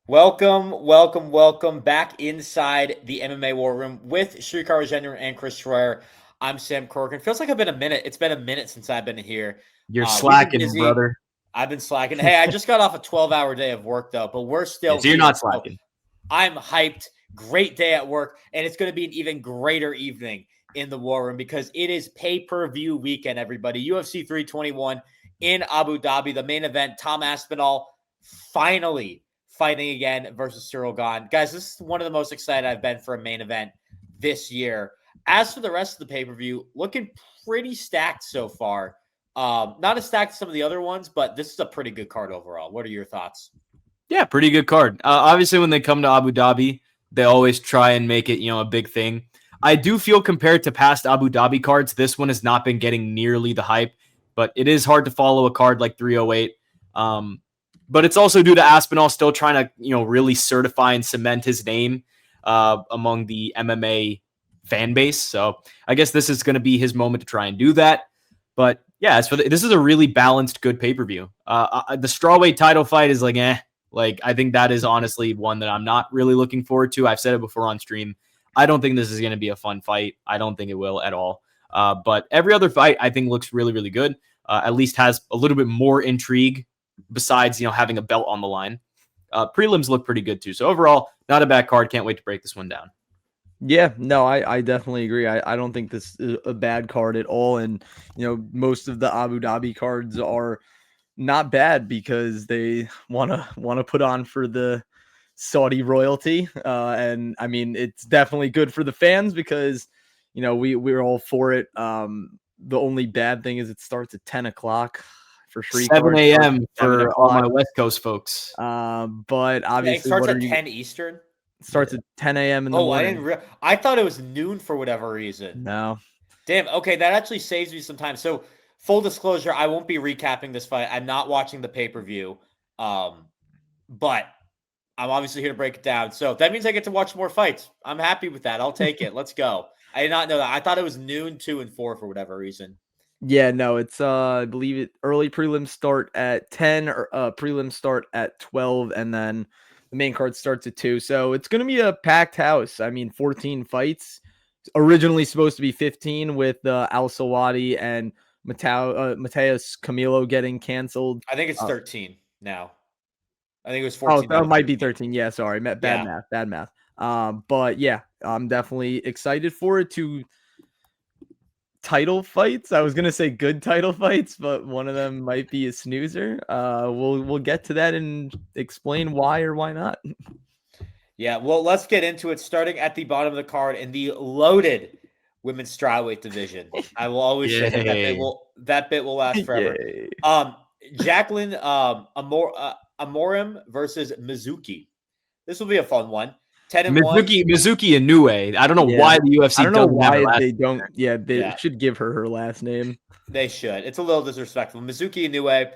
Welcome back inside the MMA War Room with Shrikar Rajendran and Chris Schroyer. I'm Sam Corcoran. Feels like it's been a minute since I've been here. You're We've been slacking, busy. brother. I've been slacking. Hey, I just got off a 12-hour day of work though, but we're Yeah, still so you're here. not So slacking. I'm hyped. Great day at work, and it's going to be an even greater evening in the War Room because it is pay-per-view weekend, everybody. UFC 321 in Abu Dhabi, the main event. Tom Aspinall finally fighting again versus Ciryl Gane. Guys, this is one of the most excited I've been for a main event this year. As for the rest of the pay-per-view, looking pretty stacked so far. Not as stacked as some of the other ones, but this is a pretty good card overall. What are your thoughts? Yeah, pretty good card. Obviously, when they come to Abu Dhabi, they always try and make it, a big thing. I do feel compared to past Abu Dhabi cards, this one has not been getting nearly the hype, but it is hard to follow a card like 308. But it's also due to Aspinall still trying to, really certify and cement his name among the MMA fan base. So I guess this is going to be his moment to try and do that. But yeah, this is a really balanced, good pay-per-view. The strawweight title fight is like, Like, I think that is honestly one that I'm not really looking forward to. I've said it before on stream. I don't think this is going to be a fun fight. I don't think it will at all. But every other fight, I think, looks really, really good. At least has a little bit more intrigue besides, having a belt on the line. Prelims look pretty good, too. So overall, not a bad card. Can't wait to break this one down. Yeah, no, I definitely agree. I don't think this is a bad card at all. And, most of the Abu Dhabi cards are not bad because they wanna put on for the Saudi royalty. And I mean, it's definitely good for the fans because we're all for it. The only bad thing is it starts at 10 o'clock for free 7 cards. a.m. for all my West Coast folks. But Yeah, it obviously, starts at 10 Eastern. Starts at 10 a.m. in the Oh, morning. I thought it was noon for whatever reason. No. Damn. Okay, that actually saves me some time. So, full disclosure, I won't be recapping this fight. I'm not watching the pay-per-view. But I'm obviously here to break it down. So, that means I get to watch more fights. I'm happy with that. I'll take it. Let's go. I did not know that. I thought it was noon, 2, and 4 for whatever reason. Yeah, no, it's I believe it early prelims start at 10 or prelims start at 12 and then the main card starts at 2. So it's going to be a packed house. I mean, 14 fights. Originally supposed to be 15 with Al Sawadi and Mateus Camilo getting canceled. I think it's 13 now. I think it was 14. Oh, that might be 13. Yeah, sorry. Bad math. But yeah, I'm definitely excited for it to title fights. I was gonna say good title fights, but one of them might be a snoozer. We'll get to that and explain why or why not. Yeah, well, let's get into it. Starting at the bottom of the card in the loaded women's strawweight division. I will always say that bit will last forever. Yay. Jacqueline Amorim versus Mizuki. This will be a fun one. 10-1. Mizuki Inoue. I don't know why the UFC. I don't know why they don't. Yeah, they should give her last name. They should. It's a little disrespectful. Mizuki Inoue.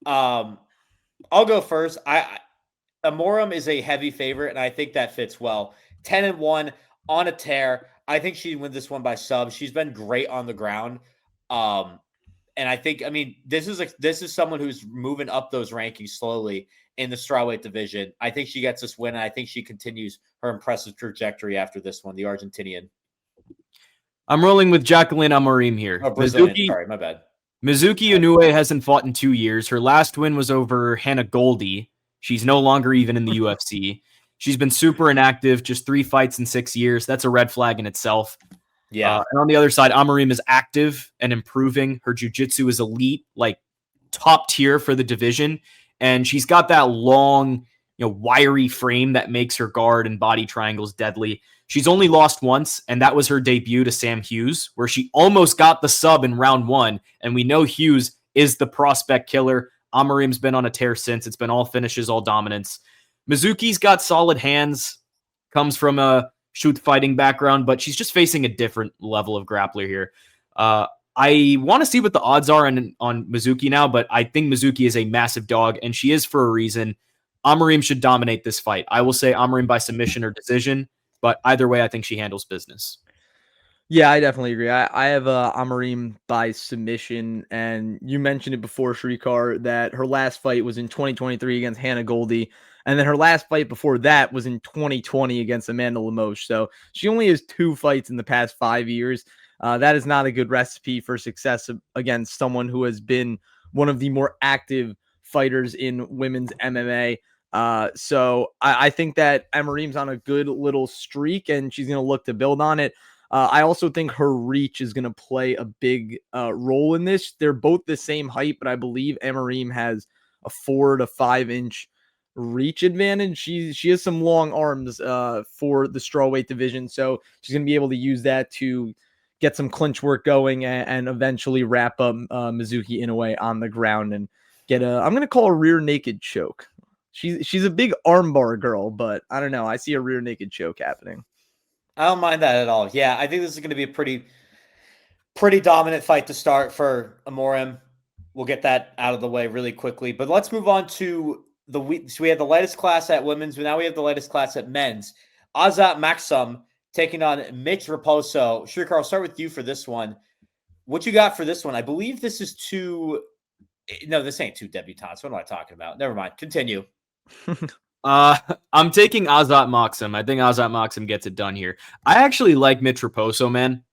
I'll go first. Amorim is a heavy favorite, and I think that fits well. 10-1 on a tear. I think she wins this one by sub. She's been great on the ground. And I think, this is someone who's moving up those rankings slowly in the strawweight division. I think she gets this win, and I think she continues her impressive trajectory after this one, the Argentinian. I'm rolling with Jacqueline Amorim here. Oh, Brazilian. Sorry, my bad. Mizuki Inoue hasn't fought in 2 years. Her last win was over Hannah Goldie. She's no longer even in the UFC. She's been super inactive, just 3 fights in 6 years. That's a red flag in itself. Yeah. And on the other side, Amorim is active and improving. Her jiu-jitsu is elite, like top tier for the division. And she's got that long, wiry frame that makes her guard and body triangles deadly. She's only lost once, and that was her debut to Sam Hughes, where she almost got the sub in round 1. And we know Hughes is the prospect killer. Amorim's been on a tear since. It's been all finishes, all dominance. Mizuki's got solid hands, comes from a shoot fighting background, but she's just facing a different level of grappler here. I want to see what the odds are on Mizuki now, but I think Mizuki is a massive dog, and she is for a reason. Amorim should dominate this fight. I will say Amorim by submission or decision, but either way, I think she handles business. Yeah, I definitely agree. I have Amorim by submission, and you mentioned it before, Shrikar, that her last fight was in 2023 against Hannah Goldie. And then her last fight before that was in 2020 against Amanda Lemos. So she only has 2 fights in the past 5 years. That is not a good recipe for success against someone who has been one of the more active fighters in women's MMA. So I think that Amorim's on a good little streak, and she's going to look to build on it. I also think her reach is going to play a big role in this. They're both the same height, but I believe Amorim has a 4 to 5 inch reach advantage. She has some long arms for the strawweight division, so she's going to be able to use that to get some clinch work going and eventually wrap up Mizuki Inoue on the ground and get I'm going to call a rear naked choke. She's a big armbar girl, but I don't know. I see a rear naked choke happening. I don't mind that at all. Yeah, I think this is going to be a pretty dominant fight to start for Amorim. We'll get that out of the way really quickly. But let's move on to so we had the lightest class at women's, but now we have the lightest class at men's. Azat Maksum taking on Mitch Raposo. Shrikar, I'll start with you for this one. What you got for this one? I believe this is no, this ain't 2 debutantes. What am I talking about? Never mind. Continue. I'm taking Azat Maksum. I think Azat Maksum gets it done here. I actually like Mitch Raposo, man.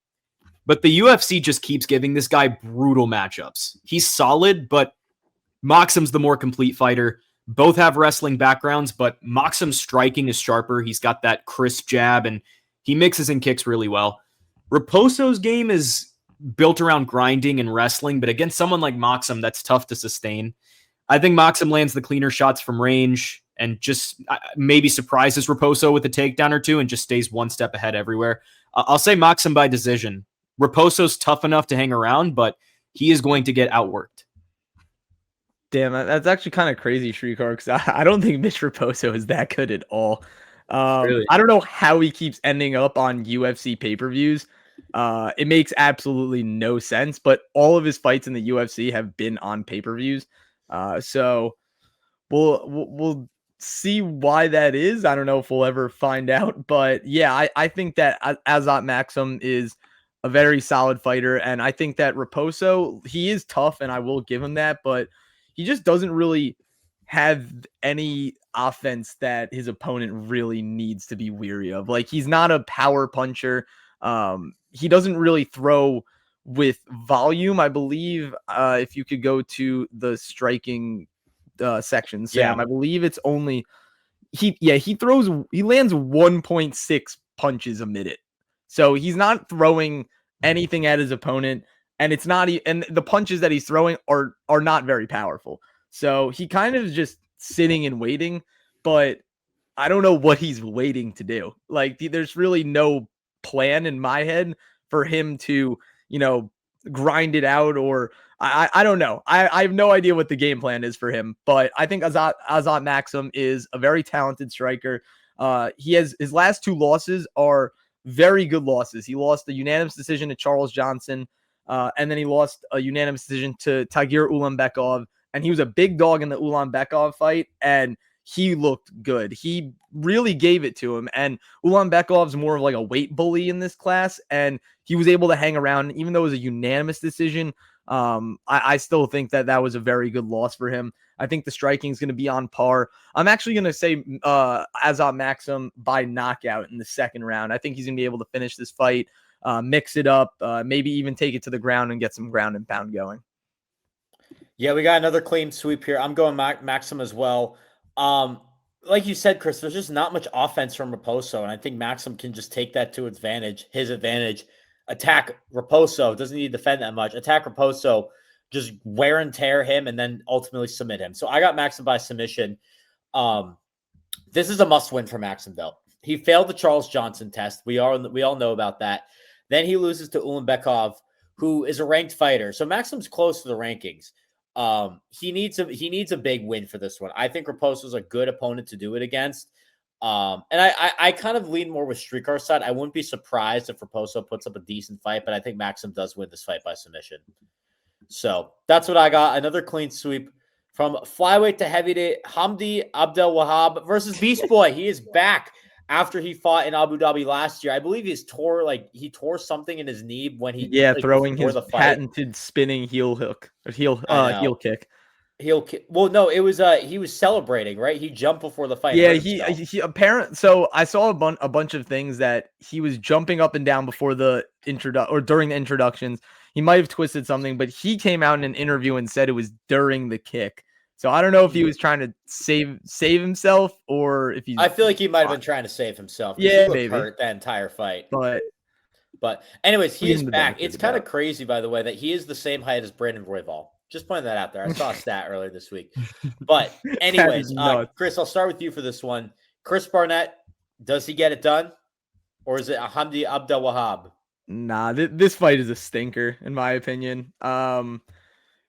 But the UFC just keeps giving this guy brutal matchups. He's solid, but Maksum's the more complete fighter. Both have wrestling backgrounds, but Maksum's striking is sharper. He's got that crisp jab, and he mixes and kicks really well. Raposo's game is built around grinding and wrestling, but against someone like Maksum, that's tough to sustain. I think Maksum lands the cleaner shots from range and just maybe surprises Raposo with a takedown or two and just stays one step ahead everywhere. I'll say Maksum by decision. Raposo's tough enough to hang around, but he is going to get outworked. Damn, that's actually kind of crazy, Shrikar, because I don't think Mitch Raposo is that good at all. Really? I don't know how he keeps ending up on UFC pay-per-views. It makes absolutely no sense, but all of his fights in the UFC have been on pay-per-views. So we'll see why that is. I don't know if we'll ever find out, but yeah, I think that Azat Maksum is a very solid fighter, and I think that Raposo, he is tough, and I will give him that, but he just doesn't really have any offense that his opponent really needs to be weary of. Like, he's not a power puncher. He doesn't really throw with volume. I believe if you could go to the striking section, Sam, I believe it's only he lands 1.6 punches a minute. So he's not throwing anything at his opponent, and it's not and the punches that he's throwing are not very powerful. So he kind of is just sitting and waiting, but I don't know what he's waiting to do. Like, there's really no plan in my head for him to, grind it out, or I don't know. I have no idea what the game plan is for him, but I think Azat Maksum is a very talented striker. He has his last 2 losses are very good losses. He lost a unanimous decision to Charles Johnson, and then he lost a unanimous decision to Tagir Ulanbekov, and he was a big dog in the Ulanbekov fight, and he looked good. He really gave it to him, and Ulanbekov's more of like a weight bully in this class, and he was able to hang around, even though it was a unanimous decision. I still think that was a very good loss for him. I think the striking is going to be on par. I'm actually going to say Azat Maksum by knockout in the second round. I think he's going to be able to finish this fight, mix it up, maybe even take it to the ground and get some ground and pound going. Yeah, we got another clean sweep here. I'm going Maksum as well. Like you said, Chris, there's just not much offense from Raposo, and I think Maksum can just take that to his advantage. Attack Raposo, doesn't need to defend that much. Attack Raposo, just wear and tear him, and then ultimately submit him. So I got Maksum by submission. This is a must-win for Maksum, though. He failed the Charles Johnson test. We all know about that. Then he loses to Ulanbekov, who is a ranked fighter. So Maksum's close to the rankings. He needs a big win for this one. I think Raposo's a good opponent to do it against. And I kind of lean more with Strikar's side. I wouldn't be surprised if Raposo puts up a decent fight, but I think Maksum does win this fight by submission. So that's what I got. Another clean sweep from flyweight to heavyweight. Hamdy Abdelwahab versus Beast Boy. He is back after he fought in Abu Dhabi last year. I believe he tore something in his knee when he throwing his patented spinning heel hook or heel kick. Well, no, it was he was celebrating, right? He jumped before the fight. Yeah, hurt himself. he apparent. So I saw a bunch of things that he was jumping up and down before the during the introductions. He might have twisted something, but he came out in an interview and said it was during the kick. So I don't know if he was trying to save himself or if he's. I feel like he might have been trying to save himself. Yeah, he looked maybe. hurt that entire fight. But anyways, he is back. It's kind of crazy, by the way, that he is the same height as Brandon Royval. Just pointing that out there. I saw a stat earlier this week. But anyways, Chris, I'll start with you for this one. Chris Barnett, does he get it done? Or is it Hamdy Abdelwahab? Nah, this fight is a stinker, in my opinion.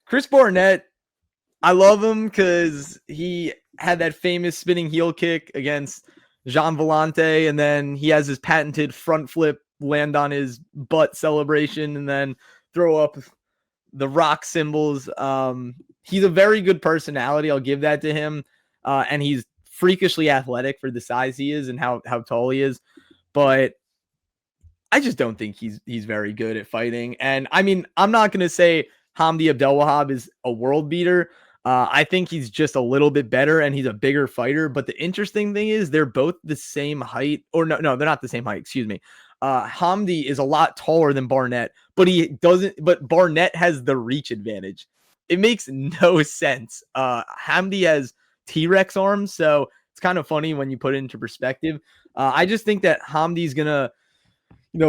Chris Barnett, I love him because he had that famous spinning heel kick against Jean Vellante, and then he has his patented front flip land on his butt celebration and then throw up the rock symbols. He's a very good personality. I'll give that to him. And he's freakishly athletic for the size he is and how tall he is. But I just don't think he's very good at fighting. And I mean, I'm not going to say Hamdy Abdelwahab is a world beater. I think he's just a little bit better and he's a bigger fighter. But the interesting thing is they're both the same height. Or no, they're not the same height. Excuse me. Hamdy is a lot taller than Barnett, but but Barnett has the reach advantage. It makes no sense. Hamdy has T-Rex arms, so it's kind of funny when you put it into perspective. I just think that Hamdy's gonna,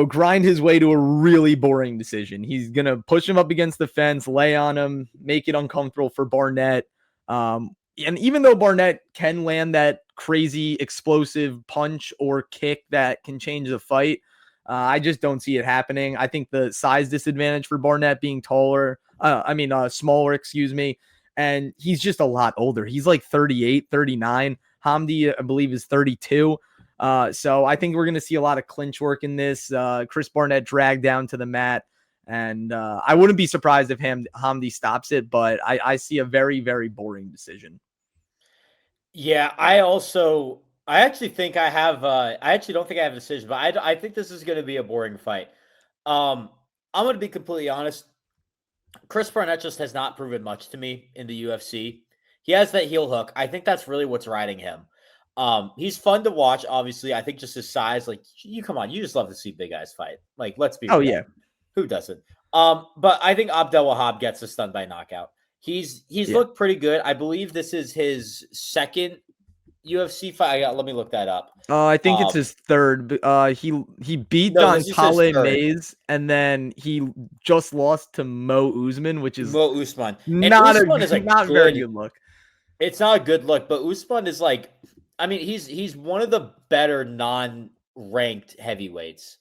grind his way to a really boring decision. He's gonna push him up against the fence, lay on him, make it uncomfortable for Barnett. And even though Barnett can land that crazy explosive punch or kick that can change the fight, I just don't see it happening. I think the size disadvantage for Barnett being smaller, excuse me. And he's just a lot older. He's like 38, 39. Hamdy, I believe, is 32. So I think we're going to see a lot of clinch work in this. Chris Barnett dragged down to the mat. And I wouldn't be surprised if Hamdy stops it, but I see a very, very boring decision. Yeah, I actually think I have. I actually don't think I have a decision, but I think this is going to be a boring fight. I'm going to be completely honest. Chris Barnett just has not proven much to me in the UFC. He has that heel hook. I think that's really what's riding him. He's fun to watch. Obviously, I think just his size. Like, you just love to see big guys fight. Like, let's be. Oh real. Yeah, who doesn't? But I think Abdelwahab gets a stun by knockout. He's looked pretty good. I believe this is his second UFC fight. Let me look that up. I think it's his third. He beat Don'Tale Mayes, and then he just lost to Mo Usman, which is Mo Usman. Not very good look. It's not a good look, but Usman is like, I mean, he's one of the better non-ranked heavyweights.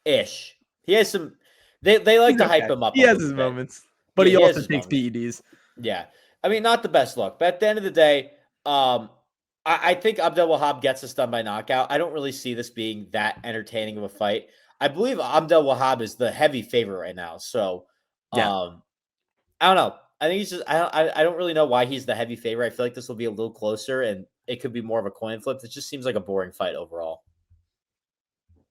Ish. He has some. They like to hype him up. He has his moments, but he also takes PEDs. Yeah. I mean, not the best look, but at the end of the day, I think Abdelwahab gets a stun by knockout. I don't really see this being that entertaining of a fight. I believe Abdelwahab is the heavy favorite right now. So, I don't know. I think he's just, I don't really know why he's the heavy favorite. I feel like this will be a little closer and it could be more of a coin flip. It just seems like a boring fight overall.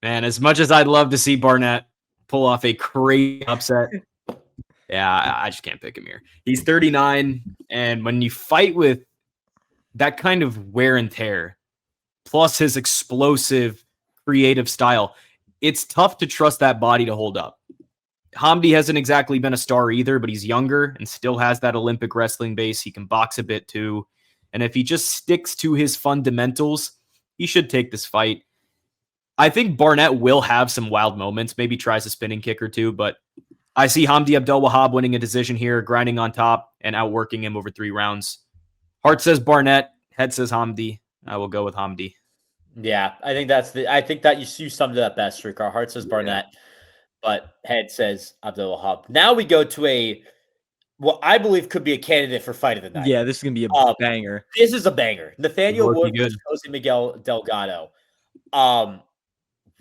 Man, as much as I'd love to see Barnett pull off a crazy upset, yeah, I just can't pick him here. He's 39, and when you fight with that kind of wear and tear, plus his explosive, creative style, it's tough to trust that body to hold up. Hamdy hasn't exactly been a star either, but he's younger and still has that Olympic wrestling base. He can box a bit too. And if he just sticks to his fundamentals, he should take this fight. I think Barnett will have some wild moments, maybe tries a spinning kick or two, but I see Hamdy Abdelwahab winning a decision here, grinding on top and outworking him over 3 rounds. Heart says Barnett, head says Hamdy. I will go with Hamdy. Yeah, I think that you summed it up best, Streetcar. Heart says Barnett, but head says Abdelwahab. Now we go to what I believe could be a candidate for fight of the night. Yeah, this is going to be a banger. This is a banger. Nathaniel Wood versus Jose Miguel Delgado.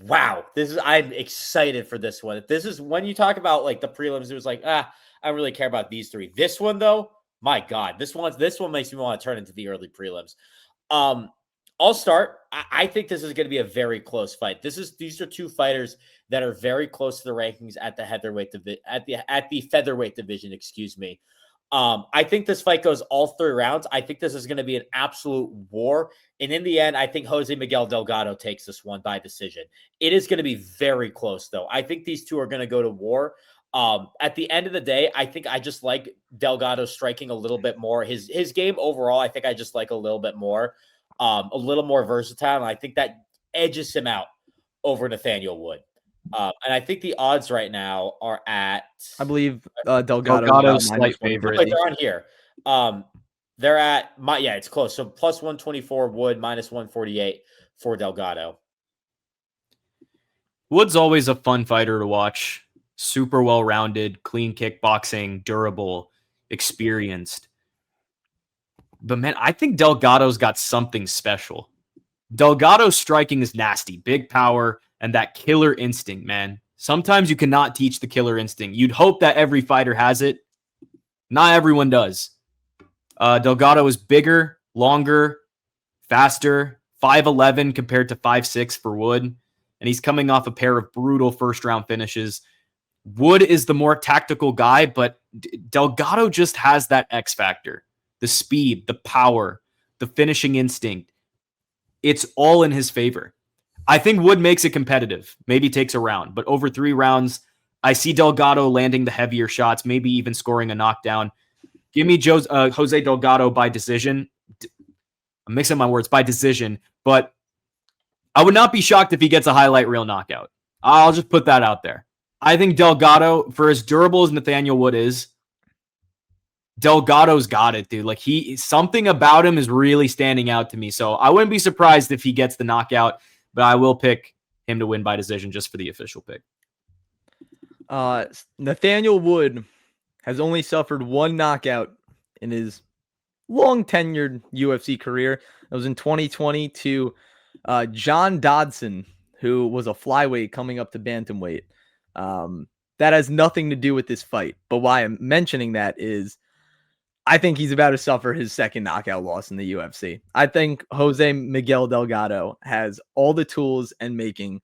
Wow, I'm excited for this one. This is when you talk about like the prelims, it was like, I don't really care about these 3. This one though, my God, this one makes me want to turn into the early prelims. I'll start. I think this is going to be a very close fight. These are 2 fighters that are very close to the rankings at the featherweight division. Excuse me. I think this fight goes all 3 rounds. I think this is going to be an absolute war. And in the end, I think Jose Miguel Delgado takes this one by decision. It is going to be very close, though. I think these two are going to go to war. At the end of the day, I think I just like Delgado striking a little bit more. His game overall, I think I just like a little bit more, a little more versatile. And I think that edges him out over Nathaniel Wood. And I think the odds right now are at, I believe Delgado's slight favorite. They're on here. They're at it's close. So plus 124 Wood, minus 148 for Delgado. Wood's always a fun fighter to watch. Super well-rounded, clean kickboxing, durable, experienced. But man, I think Delgado's got something special. Delgado's striking is nasty, big power, and that killer instinct, man. Sometimes you cannot teach the killer instinct. You'd hope that every fighter has it. Not everyone does. Delgado is bigger, longer, faster, 5'11" compared to 5'6" for Wood. And he's coming off a pair of brutal first-round finishes. Wood is the more tactical guy, but Delgado just has that X factor. The speed, the power, the finishing instinct. It's all in his favor. I think Wood makes it competitive, maybe takes a round, but over 3 rounds, I see Delgado landing the heavier shots, maybe even scoring a knockdown. Give me Jose Delgado by decision. I'm mixing my words, by decision, but I would not be shocked if he gets a highlight reel knockout. I'll just put that out there. I think Delgado, for as durable as Nathaniel Wood is, Delgado's got it, dude. Like something about him is really standing out to me. So I wouldn't be surprised if he gets the knockout, but I will pick him to win by decision just for the official pick. Nathaniel Wood has only suffered 1 knockout in his long tenured UFC career. It was in 2020 to John Dodson, who was a flyweight coming up to bantamweight. That has nothing to do with this fight. But why I'm mentioning that is I think he's about to suffer his 2nd knockout loss in the UFC. I think Jose Miguel Delgado has all the tools and making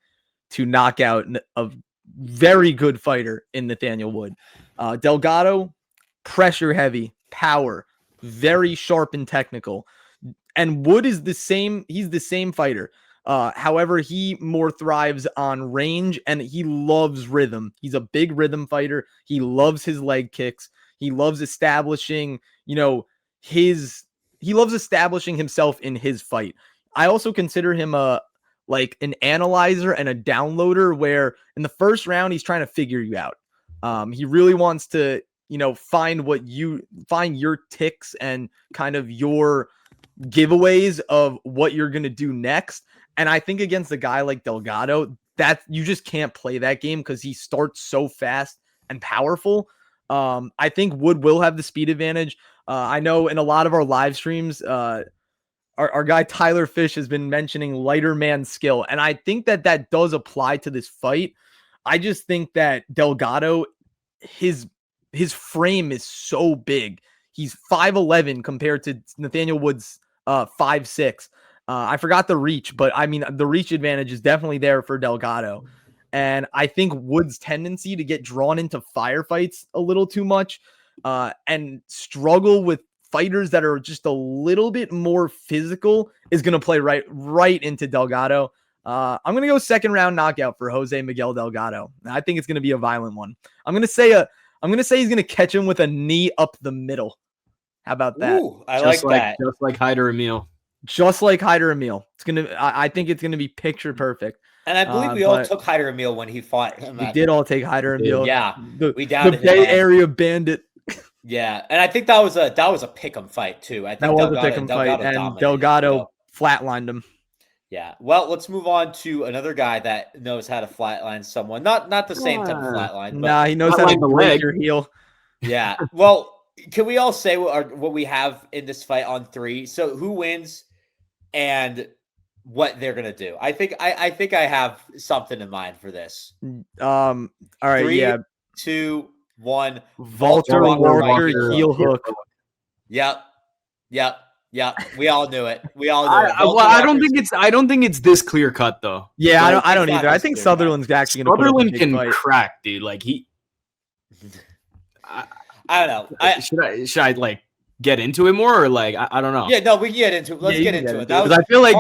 to knock out a very good fighter in Nathaniel Wood. Delgado, pressure heavy, power, very sharp and technical. And Wood is the same. He's the same fighter. However, he more thrives on range and he loves rhythm. He's a big rhythm fighter. He loves his leg kicks. He loves establishing, he loves establishing himself in his fight. I also consider him like an analyzer and a downloader where in the first round, he's trying to figure you out. He really wants to, find your ticks and kind of your giveaways of what you're going to do next. And I think against a guy like Delgado, that you just can't play that game because he starts so fast and powerful. I think Wood will have the speed advantage. I know in a lot of our live streams, our guy Tyler Fish has been mentioning lighter man skill. And I think that does apply to this fight. I just think that Delgado, his frame is so big. He's 5'11" compared to Nathaniel Wood's 5'6". I forgot the reach, but I mean, the reach advantage is definitely there for Delgado. And I think Wood's tendency to get drawn into firefights a little too much and struggle with fighters that are just a little bit more physical is going to play right into Delgado. I'm going to go 2nd round knockout for Jose Miguel Delgado. I think it's going to be a violent one. I'm going to say he's going to catch him with a knee up the middle. How about that? Ooh, I like that. Just like Hyder Emil. Just like Hyder Emil. I think it's going to be picture perfect. And I believe we all took Hyder Emil when he fought him. We did all take Hyder Emil. Yeah, we doubted the Bay Area Bandit. Yeah, and I think that was a pick'em fight too. I think that was a pick'em fight, and Delgado flatlined him. Yeah. Well, let's move on to another guy that knows how to flatline someone. Not the same type of flatline. But he knows how to break your heel. Yeah. Well, can we all say what we have in this fight on 3? So who wins and what they're gonna do? I think I have something in mind for this. All right. 3, 2, 1. Valter Walker heel hook. Yep. We all knew it. I don't think it's this clear cut though. Yeah, I don't either. I think Sutherland's actually going to. Sutherland can crack, dude. Like he. I don't know. Should I like get into it more or like I don't know. Yeah, no, we can get into it. Let's get into it. That was, I feel like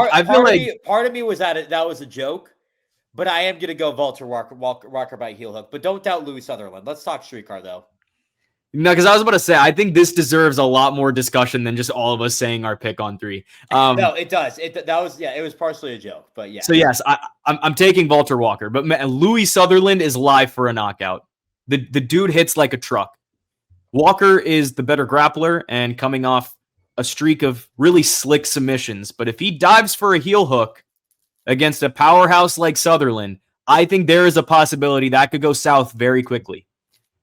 part of me was at it. That was a joke, but I am gonna go Volter Walker by heel hook. But don't doubt Louie Sutherland. Let's talk streetcar though. No, because I was about to say I think this deserves a lot more discussion than just all of us saying our pick on 3. No, it does. It was partially a joke, but yeah. So yes, I'm taking Volter Walker, but Louie Sutherland is live for a knockout. The dude hits like a truck. Walker is the better grappler and coming off a streak of really slick submissions. But if he dives for a heel hook against a powerhouse like Sutherland, I think there is a possibility that could go south very quickly.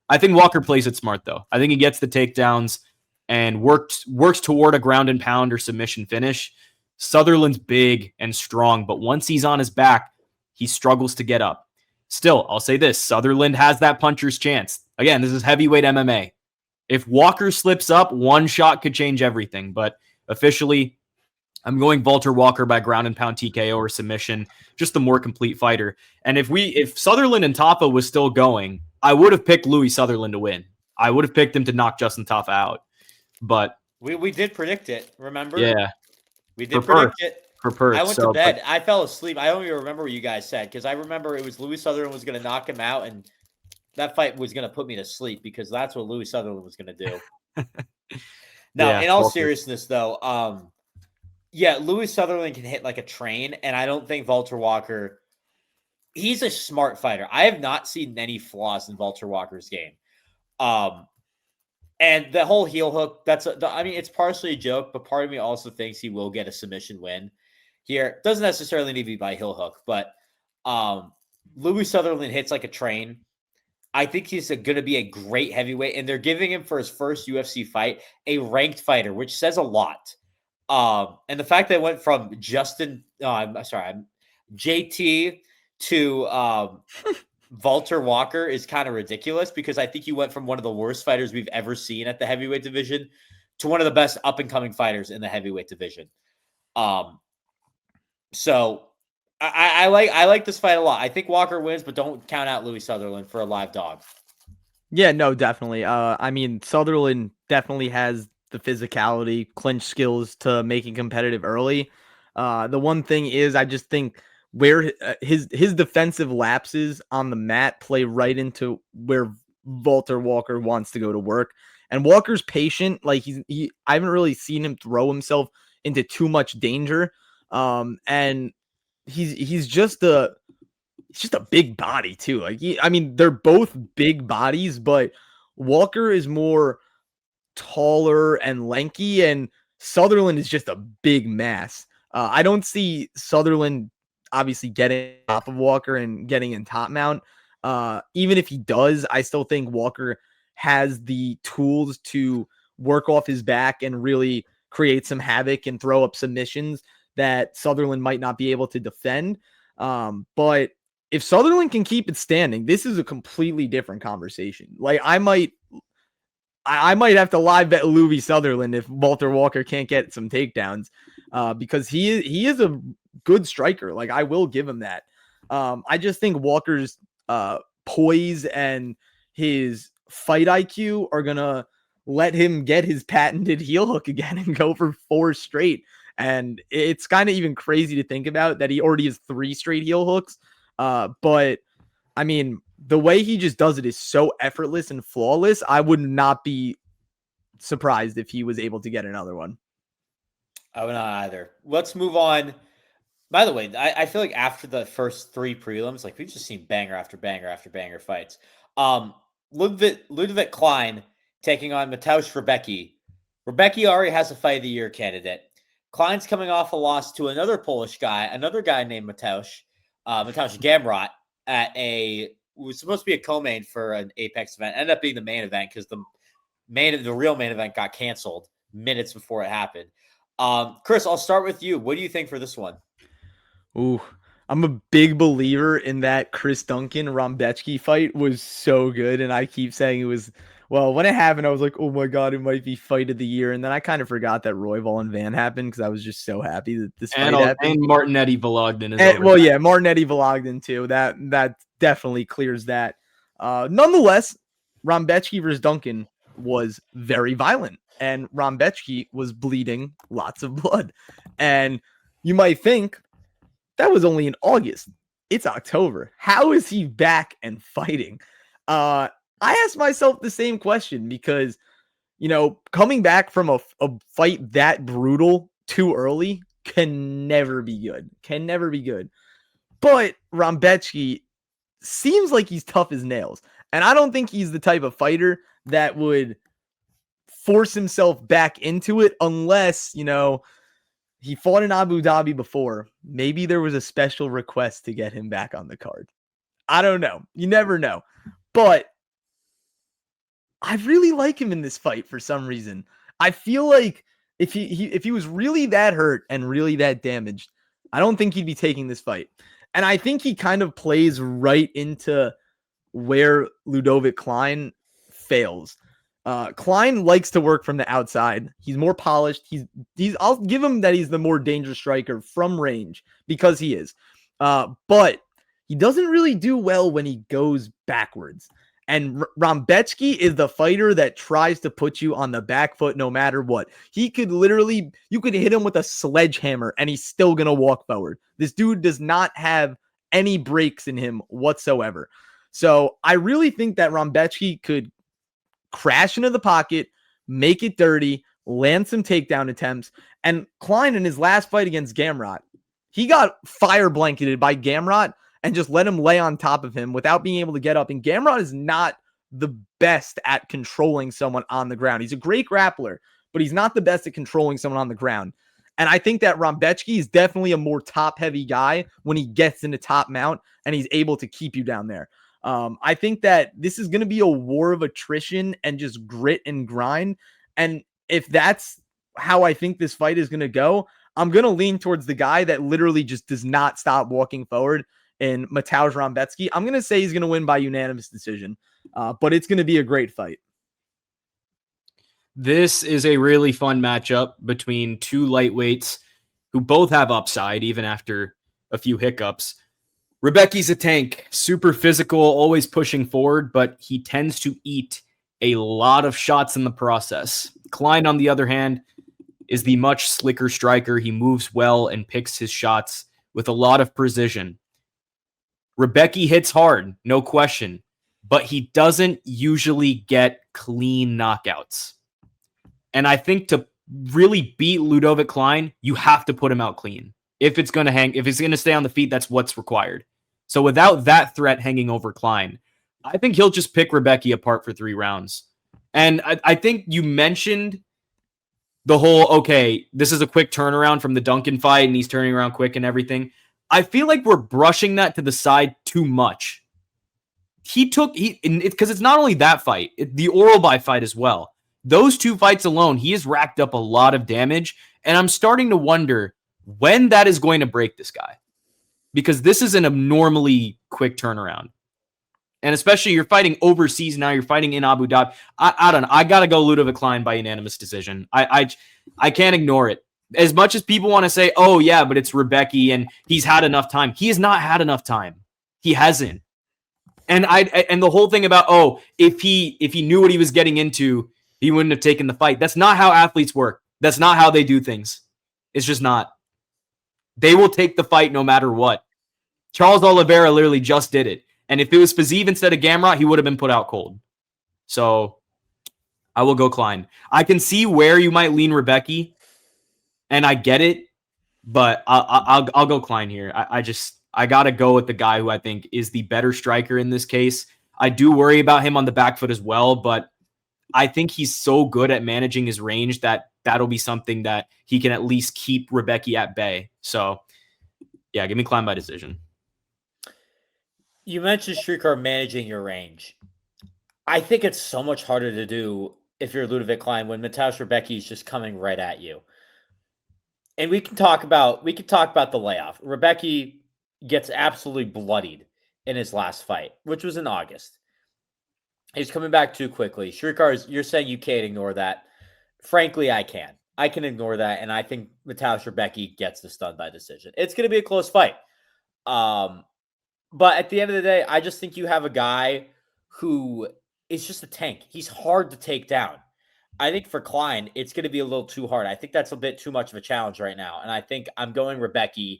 I think Walker plays it smart, though. I think he gets the takedowns and works toward a ground and pound or submission finish. Sutherland's big and strong, but once he's on his back, he struggles to get up. Still, I'll say this. Sutherland has that puncher's chance. Again, this is heavyweight MMA. If Walker slips up, one shot could change everything. But officially, I'm going Volter Walker by ground and pound TKO or submission, just the more complete fighter. And if Sutherland and Tafa was still going, I would have picked Louie Sutherland to win. I would have picked him to knock Justin Tafa out. But we did predict it, remember? Yeah. We did predict it. For Perth. I went to bed. I fell asleep. I don't even remember what you guys said because I remember it was Louie Sutherland was going to knock him out, and that fight was going to put me to sleep because that's what Louie Sutherland was going to do. Now, in all seriousness, though, Louie Sutherland can hit like a train, and I don't think Volter Walker. He's a smart fighter. I have not seen any flaws in Volter Walker's game. And the whole heel hook, it's partially a joke, but part of me also thinks he will get a submission win here. Doesn't necessarily need to be by heel hook, but Louie Sutherland hits like a train. I think he's going to be a great heavyweight, and they're giving him for his first UFC fight a ranked fighter, which says a lot. And the fact that it went from JT to Volter Walker is kind of ridiculous because I think he went from one of the worst fighters we've ever seen at the heavyweight division to one of the best up-and-coming fighters in the heavyweight division. So I like this fight a lot. I think Walker wins, but don't count out Louie Sutherland for a live dog. Yeah, no, definitely. I mean, Sutherland definitely has the physicality, clinch skills to make it competitive early. The one thing is, I just think where his defensive lapses on the mat play right into where Volter Walker wants to go to work. And Walker's patient. Like I haven't really seen him throw himself into too much danger. And he's just a big body too. Like they're both big bodies, but Walker is more taller and lanky, and Sutherland is just a big mass. I don't see Sutherland obviously getting top of Walker and getting in top mount. Even if he does, I still think Walker has the tools to work off his back and really create some havoc and throw up submissions that Sutherland might not be able to defend. But if Sutherland can keep it standing, this is a completely different conversation. Like I might have to live bet Louie Sutherland if Volter Walker can't get some takedowns, because he is a good striker. Like I will give him that. I just think Walker's poise and his fight IQ are gonna let him get his patented heel hook again and go for 4 straight. And it's kind of even crazy to think about that he already has 3 straight heel hooks. But I mean, the way he just does it is so effortless and flawless. I would not be surprised if he was able to get another one. I would not either. Let's move on. By the way, I feel like after the first 3 prelims, like we've just seen banger after banger after banger fights. Ludovit Klein taking on Mateusz Rebecki. Rebecki already has a fight of the year candidate. Klein's coming off a loss to another Polish guy, another guy named Mateusz Gamrot it was supposed to be a co-main for an Apex event. Ended up being the main event because the real main event got canceled minutes before it happened. Chris, I'll start with you. What do you think for this one? Ooh, I'm a big believer in that Chris Duncan-Rombechki fight was so good. And I keep saying it was, well, when it happened, I was like, oh my God, it might be fight of the year. And then I kind of forgot that Royval and Van happened because I was just so happy that this fight happened. And Martinetti Vologden Martinetti Vologden too. That definitely clears that. Nonetheless, Rombechki versus Duncan, was very violent, and Rambechki was bleeding lots of blood. And you might think that was only in August. It's October. How is he back and fighting? I asked myself the same question because, coming back from a fight that brutal too early can never be good. Can never be good. But Rambechki seems like he's tough as nails. And I don't think he's the type of fighter that would force himself back into it unless, he fought in Abu Dhabi before. Maybe there was a special request to get him back on the card. I don't know. You never know. But I really like him in this fight for some reason. I feel like if he was really that hurt and really that damaged, I don't think he'd be taking this fight. And I think he kind of plays right into where Ludovit Klein fails. Klein likes to work from the outside. He's more polished. I'll give him that he's the more dangerous striker from range because he is. But he doesn't really do well when he goes backwards. And Rambechki is the fighter that tries to put you on the back foot no matter what. You could hit him with a sledgehammer and he's still going to walk forward. This dude does not have any breaks in him whatsoever. So I really think that Rambechki could crash into the pocket, make it dirty, land some takedown attempts. And Klein in his last fight against Gamrot, he got fire blanketed by Gamrot and just let him lay on top of him without being able to get up. And Gamrot is not the best at controlling someone on the ground. He's a great grappler, but he's not the best at controlling someone on the ground. And I think that Rambechki is definitely a more top-heavy guy when he gets into top mount and he's able to keep you down there. I think that this is going to be a war of attrition and just grit and grind. And if that's how I think this fight is going to go, I'm going to lean towards the guy that literally just does not stop walking forward in Mateusz Rambechki. I'm going to say he's going to win by unanimous decision, but it's going to be a great fight. This is a really fun matchup between two lightweights who both have upside, even after a few hiccups. Rebecki's a tank, super physical, always pushing forward, but he tends to eat a lot of shots in the process. Klein, on the other hand, is the much slicker striker. He moves well and picks his shots with a lot of precision. Rebecki hits hard, no question, but he doesn't usually get clean knockouts. And I think to really beat Ludovit Klein, you have to put him out clean. If it's going to stay on the feet, that's what's required. So without that threat hanging over Klein, I think he'll just pick Rebecki apart for 3 rounds. And I think you mentioned the whole, okay, this is a quick turnaround from the Duncan fight and he's turning around quick and everything. I feel like we're brushing that to the side too much. Because it's not only that fight, the Oralby fight as well. Those 2 fights alone, he has racked up a lot of damage. And I'm starting to wonder when that is going to break this guy. Because this is an abnormally quick turnaround. And especially you're fighting overseas now, you're fighting in Abu Dhabi. I don't know. I got to go Ludovit Klein by unanimous decision. I can't ignore it. As much as people want to say, oh yeah, but it's Rebecki and he's had enough time. He has not had enough time. He hasn't. And the whole thing about, oh, if he knew what he was getting into, he wouldn't have taken the fight. That's not how athletes work. That's not how they do things. It's just not. They will take the fight no matter what. Charles Oliveira literally just did it. And if it was Fiziev instead of Gamrot, he would have been put out cold. So I will go Klein. I can see where you might lean Rebecki, and I get it, but I'll go Klein here. I got to go with the guy who I think is the better striker in this case. I do worry about him on the back foot as well, but I think he's so good at managing his range that that'll be something that he can at least keep Rebecki at bay. So, yeah, give me Klein by decision. You mentioned Streetcar managing your range. I think it's so much harder to do if you're Ludovit Klein when Mateusz Rebecki is just coming right at you. And we can talk about the layoff. Rebecki gets absolutely bloodied in his last fight, which was in August. He's coming back too quickly. Streetcar, you're saying you can't ignore that. Frankly, I can. I can ignore that, and I think Mateusz Rebecki gets the stun by decision. It's going to be a close fight. But at the end of the day, I just think you have a guy who is just a tank. He's hard to take down. I think for Klein, it's going to be a little too hard. I think that's a bit too much of a challenge right now. And I think I'm going Rebecca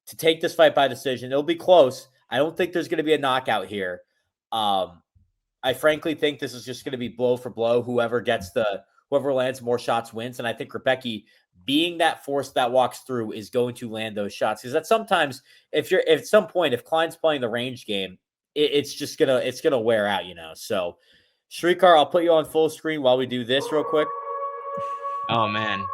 to take this fight by decision. It'll be close. I don't think there's going to be a knockout here. I frankly think this is just going to be blow for blow. Whoever lands more shots wins. And I think Rebecca, being that force that walks through, is going to land those shots. Because that sometimes, if Klein's playing the range game, it's gonna wear out, So, Shrikar, I'll put you on full screen while we do this real quick. Oh man.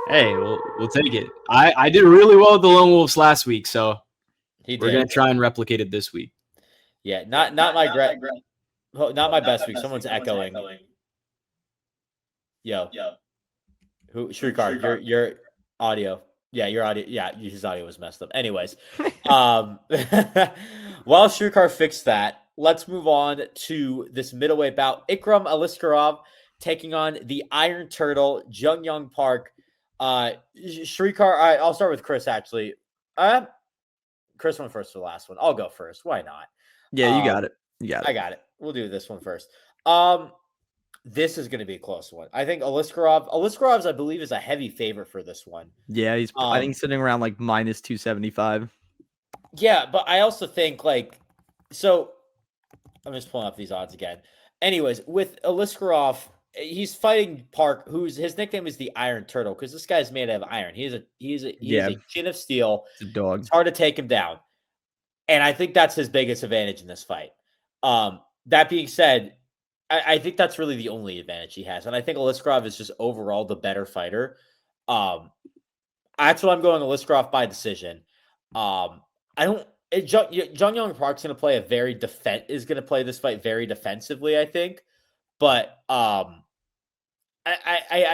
Hey, we'll take it. I did really well with the Lone Wolves last week, so we're gonna try and replicate it this week. Yeah, not my best week. Someone's echoing. Yo. Who? Shrikar, your audio. Yeah, your audio. Yeah, his audio was messed up. Anyways, while Shrikar fixed that, let's move on to this middleweight bout. Ikram Aliskerov taking on the Iron Turtle, Jung Young Park. Shrikar, I'll start with Chris, actually. Chris went first for the last one. I'll go first. Why not? Yeah, you got it. I got it. We'll do this one first. This is going to be a close one. I think Aliskerov's, I believe, is a heavy favorite for this one. Yeah, I think sitting around like minus 275. Yeah, but I also think so I'm just pulling up these odds again. Anyways, with Aliskerov, he's fighting Park, his nickname is the Iron Turtle, because this guy's made out of iron. He's a chin of steel. It's a dog. It's hard to take him down. And I think that's his biggest advantage in this fight. That being said, I think that's really the only advantage he has. And I think Aliskerov is just overall the better fighter. That's what I'm going Aliskerov by decision. Jung Young Park's going to play this fight very defensively, I think. But I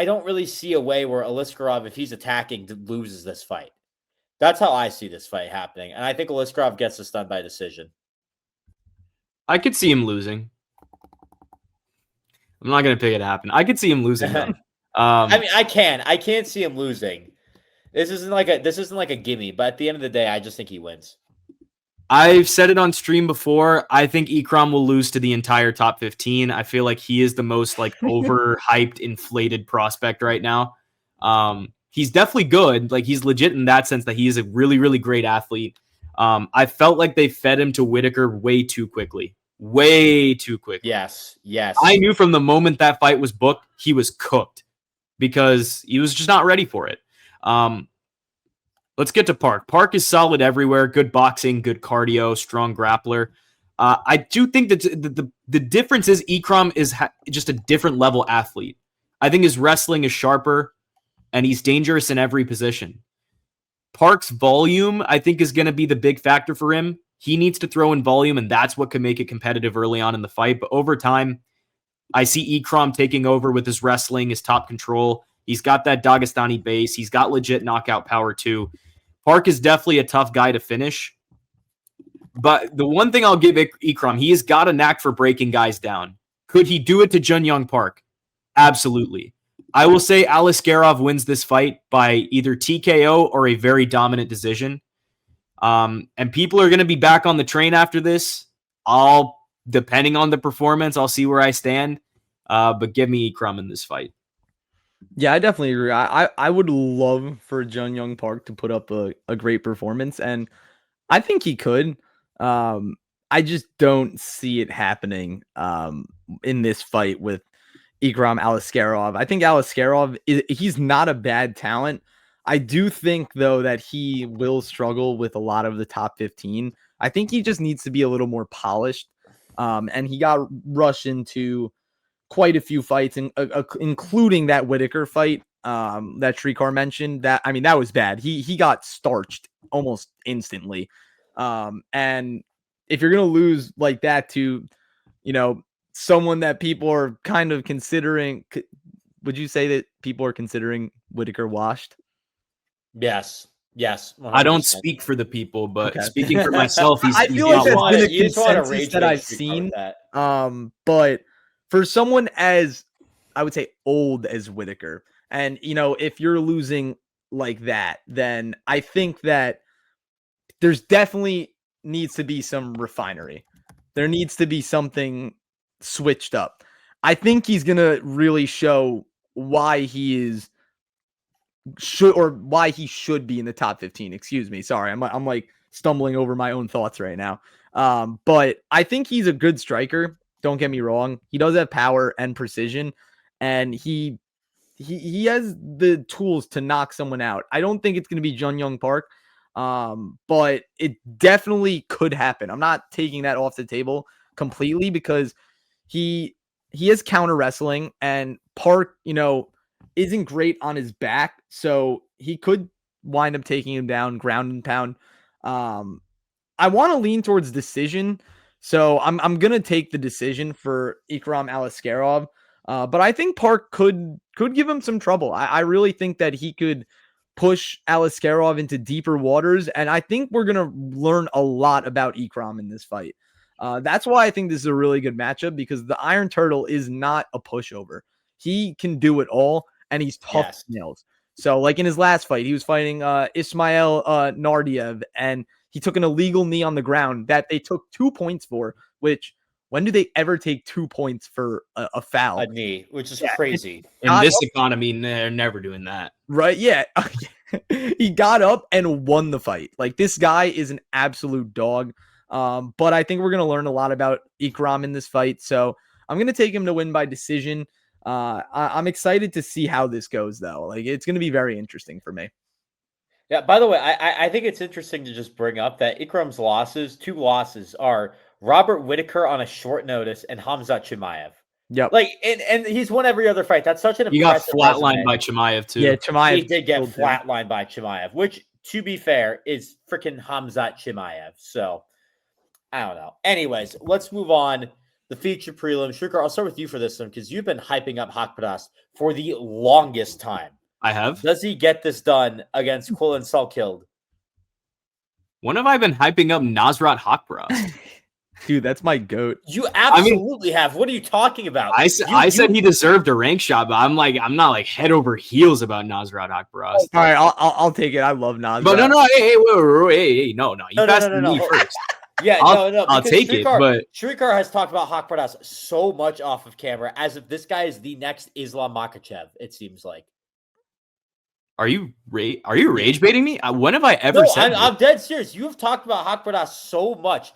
don't really see a way where Aliskerov, if he's attacking, loses this fight. That's how I see this fight happening. And I think Aliskerov gets this done by decision. I could see him losing. I'm not going to pick it happen. I could see him losing. I mean, I can't see him losing. This isn't like a gimme, but at the end of the day, I just think he wins. I've said it on stream before. I think Ikram will lose to the entire top 15. I feel like he is the most overhyped, inflated prospect right now. He's definitely good. He's legit in that sense that he is a really, really great athlete. I felt like they fed him to Whitaker way too quickly. Yes. I knew from the moment that fight was booked, he was cooked because he was just not ready for it. Let's get to Park. Park is solid everywhere. Good boxing, good cardio, strong grappler. I do think that the difference is Ikram is just a different level athlete. I think his wrestling is sharper, and he's dangerous in every position. Park's volume, I think, is going to be the big factor for him. He needs to throw in volume, and that's what can make it competitive early on in the fight. But over time, I see Ikram taking over with his wrestling, his top control. He's got that Dagestani base. He's got legit knockout power, too. Park is definitely a tough guy to finish. But the one thing I'll give Ikram, he has got a knack for breaking guys down. Could he do it to Jun Young Park? Absolutely. I will say Aliskerov wins this fight by either TKO or a very dominant decision. And people are going to be back on the train after this. Depending on the performance, I'll see where I stand. But give me Ikram in this fight. Yeah, I definitely agree. I would love for Jun Young Park to put up a great performance, and I think he could. I just don't see it happening in this fight with Ikram Aliskerov. I think Aliskerov, he's not a bad talent. I do think, though, that he will struggle with a lot of the top 15. I think he just needs to be a little more polished. And he got rushed into quite a few fights, including that Whitaker fight that Shrikar mentioned. That was bad. He got starched almost instantly. And if you're going to lose like that to, someone that people are kind of considering, would you say that people are considering Whitaker washed? Yes. 100%. I don't speak for the people, but speaking for myself, I feel like that's been a consensus that I've seen. But for someone as, I would say, old as Whitaker, and if you're losing like that, then I think that there's definitely needs to be some refinery. There needs to be something switched up. I think he's going to really show why he should be in the top 15. Excuse me. Sorry. I'm like stumbling over my own thoughts right now. But I think he's a good striker. Don't get me wrong. He does have power and precision, and he has the tools to knock someone out. I don't think it's going to be Jun Young Park, but it definitely could happen. I'm not taking that off the table completely because he has counter wrestling, and Park, isn't great on his back, so he could wind up taking him down, ground and pound. I want to lean towards decision, so I'm gonna take the decision for Ikram Aliskerov. But I think Park could give him some trouble. I really think that he could push Aliskerov into deeper waters, and I think we're gonna learn a lot about Ikram in this fight. That's why I think this is a really good matchup, because the Iron Turtle is not a pushover. He can do it all, and he's tough as nails. So, like in his last fight, he was fighting Ismail Nardiev, and he took an illegal knee on the ground that they took 2 points for, which, when do they ever take 2 points for a foul? A knee, which is crazy. In this economy, they're never doing that. Right, yeah. He got up and won the fight. Like, this guy is an absolute dog. But I think we're going to learn a lot about Ikram in this fight. So I'm going to take him to win by decision. I'm excited to see how this goes, though. Like, it's going to be very interesting for me. Yeah, by the way, I think it's interesting to just bring up that Ikram's two losses are Robert Whitaker on a short notice and Hamzat Chimaev. Yep. Like, and he's won every other fight. That's such an impressive He got flatlined by Chimaev, too. Yeah, Chimaev. He did get flatlined by Chimaev, which, to be fair, is freaking Hamzat Chimaev. So, I don't know. Anyways, let's move on. The feature prelim. Shrikar, I'll start with you for this one because you've been hyping up Haqparast for the longest time. I have. Does he get this done against Quillen Salkilled? When have I been hyping up Nasrat Haqparast? Dude, that's my goat. You absolutely have. What are you talking about? I said he deserved a rank shot, but I'm not like head over heels about Nasrat Haqparast. All right, I'll take it. I love Nasrat. But no, hey, no. You passed me first. Yeah, I'll take it. But Shrikar has talked about Haqparast so much off of camera, as if this guy is the next Islam Makhachev. It seems like. Are you rage baiting me? When have I ever said? I'm dead serious. You have talked about Haqparast so much.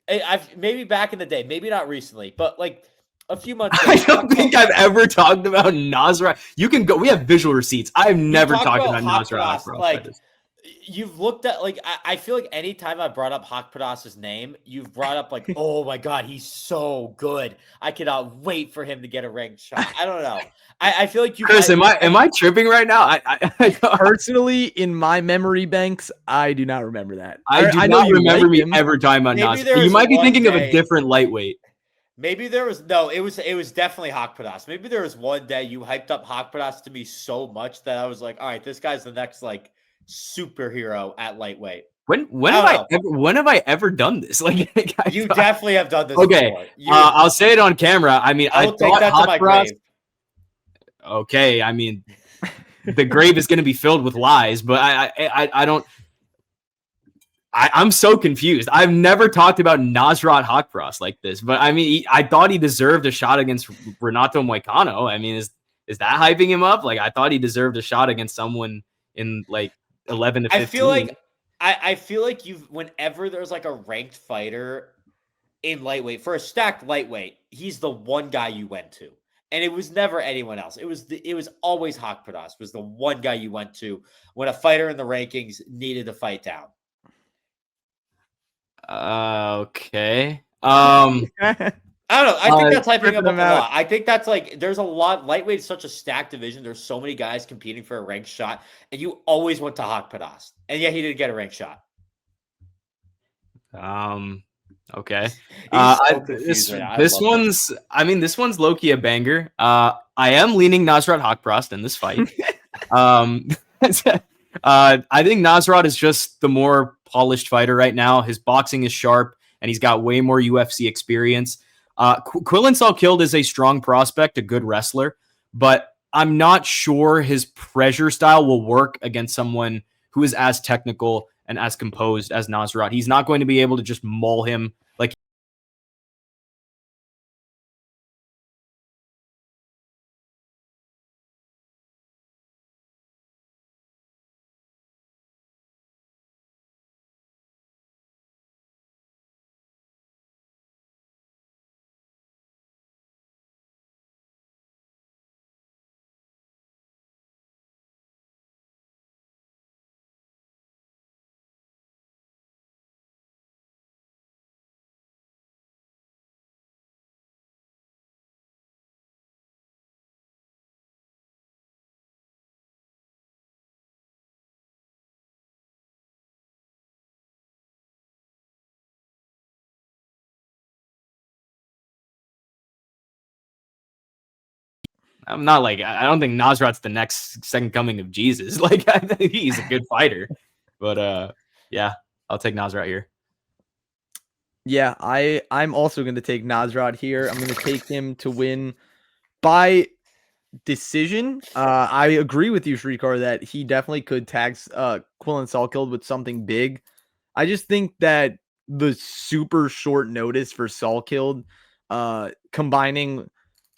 I've maybe back in the day, maybe not recently, but like a few months ago. I don't think I've ever talked about Nasrat. You can go. We have visual receipts. I've never talked about Nasrat Haqparast. Like, you've looked at, like, I feel like anytime I brought up Haqparast's name, you've brought up like, oh my God, he's so good. I cannot wait for him to get a ranked shot. I don't know. I feel like you. Chris, am I tripping right now? I personally, in my memory banks, I do not remember that. I do not remember me ever talking about Nasrat. You might be thinking of a different lightweight. Maybe there was it was definitely Haqparast. Maybe there was one day you hyped up Haqparast to me so much that I was like, all right, this guy's the next like superhero at lightweight. When have I ever done this? Like, you definitely have done this. Okay, I'll say it on camera. I mean, I will take that to my grave. Okay, I mean, the grave is going to be filled with lies, but I don't. I'm so confused. I've never talked about Nasrat Haqparast like this, but I mean, I thought he deserved a shot against Renato Moicano. I mean, is that hyping him up? Like, I thought he deserved a shot against someone in like 11 to 15. I feel like whenever there's like a ranked fighter in lightweight for a stacked lightweight, he's the one guy you went to. And it was never anyone else. It was always Haqparast was the one guy you went to when a fighter in the rankings needed to fight down. Okay. I don't know. I think that's hyping him up a lot. I think that's like there's a lot. Lightweight is such a stacked division. There's so many guys competing for a ranked shot, and you always went to Haqparast, and yet he didn't get a ranked shot. Okay. This one's low-key a banger. I am leaning Nasrat Haqparast in this fight. I think Nasrat is just the more polished fighter right now. His boxing is sharp, and he's got way more UFC experience. Quillen Salkilled is a strong prospect, a good wrestler, but I'm not sure his pressure style will work against someone who is as technical and as composed as Nasrat. He's not going to be able to just maul him I'm not like, I don't think Nasrat's the next second coming of Jesus. Like, I think he's a good fighter. But yeah, I'll take Nasrat here. Yeah, I'm also going to take Nasrat here. I'm going to take him to win by decision. I agree with you, Shrikar, that he definitely could tag Quillen Salkeld with something big. I just think that the super short notice for Salkeld, combining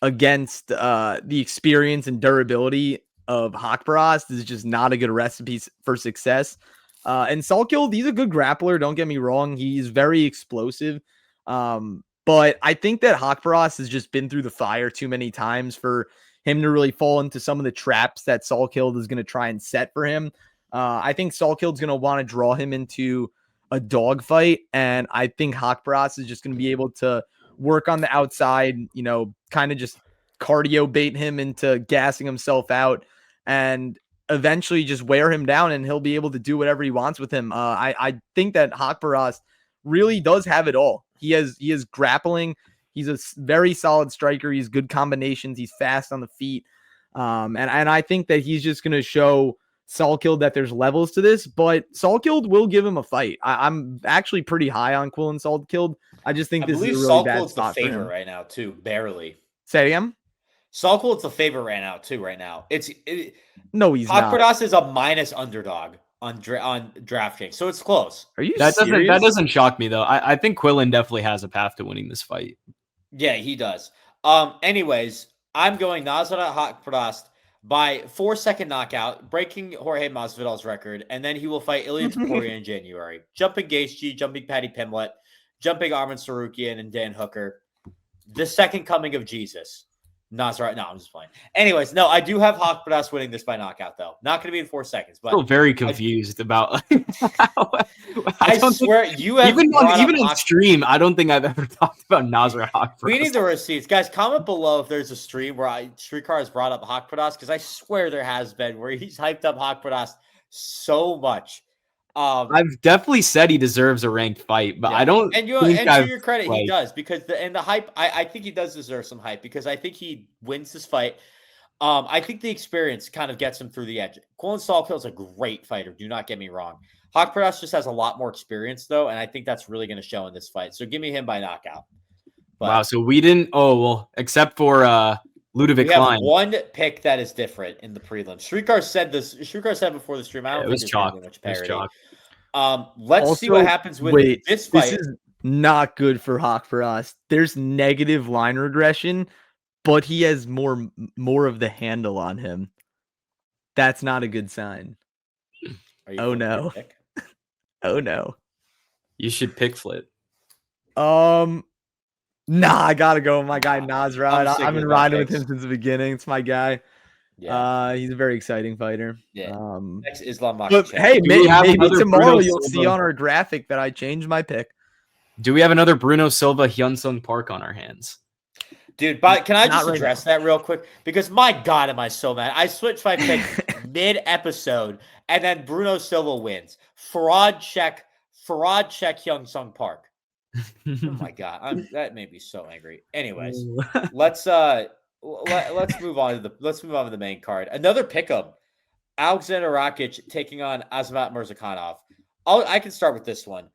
against the experience and durability of Haqparast is just not a good recipe for success. And Salkeld, he's a good grappler. Don't get me wrong. He's very explosive. But I think that Haqparast has just been through the fire too many times for him to really fall into some of the traps that Salkeld is going to try and set for him. I think Salkeld's going to want to draw him into a dogfight, and I think Haqparast is just going to be able to work on the outside, kind of just cardio bait him into gassing himself out and eventually just wear him down, and he'll be able to do whatever he wants with him. I think that Haqparast really does have it all. He is grappling. He's a very solid striker. He's good combinations. He's fast on the feet. And I think that he's just going to show Salkeld that there's levels to this, but Salkeld will give him a fight. I'm actually pretty high on Quillen Salkeld. I just think this is a really bad spot for him. Salkeld's the favorite right now too, barely. Say again? Salkeld's the favorite right now too. Right now, no, he's not. Haqparast is a minus underdog on DraftKings, so it's close. Are you that serious? That doesn't shock me though. I think Quillen definitely has a path to winning this fight. Yeah, he does. Anyways, I'm going Nasrat Haqparast by 4-second knockout, breaking Jorge Masvidal's record, and then he will fight Ilya Topuria in January. Jumping Gaethje, jumping Paddy Pimblett, jumping Arman Tsarukyan and Dan Hooker. The second coming of Jesus. Nasrat. No, I'm just playing. Anyways, no, I do have Haqparast winning this by knockout, though. Not going to be in 4 seconds. But I'm still very confused about. I swear, you have even on stream. I don't think I've ever talked about Nasrat Haqparast. We need the receipts, guys. Comment below if there's a stream where Shrikar has brought up Haqparast, because I swear there has been where he's hyped up Haqparast so much. I've definitely said he deserves a ranked fight, but I don't. And to your credit, he does, because the hype. I think he does deserve some hype, because I think he wins this fight. I think the experience kind of gets him through the edge. Quillen Salkeld's a great fighter. Do not get me wrong. Haqparast just has a lot more experience, though, and I think that's really going to show in this fight. So give me him by knockout. But wow. So we didn't. Oh well, except for Ludovit we have Klein. one pick that is different in the prelims. Shrikar said this. Shrikar said before the stream. I don't think it was chalk. Really much parity. Let's also, see what happens with this fight. This is not good for Haqparast. There's negative line regression, but he has more of the handle on him. That's not a good sign. Oh no. Oh no. You should pick Flit. Nah, I gotta go with my guy Nasrat. I've been riding with him since the beginning. It's my guy. Yeah. He's a very exciting fighter. Yeah. Next Islam Makhachev. Hey, maybe tomorrow you'll see on our graphic that I changed my pick. Do we have another Bruno Silva Hyun-Sung Park on our hands? Dude, but can I just address that real quick? Because my God, am I so mad. I switched my pick mid-episode, and then Bruno Silva wins. Fraud check Hyun-Sung Park. Oh my God. That made me so angry. Anyways, let's move on to the main card. Another pick'em. Alexander Rakic taking on Azat Murzakanov. I can start with this one.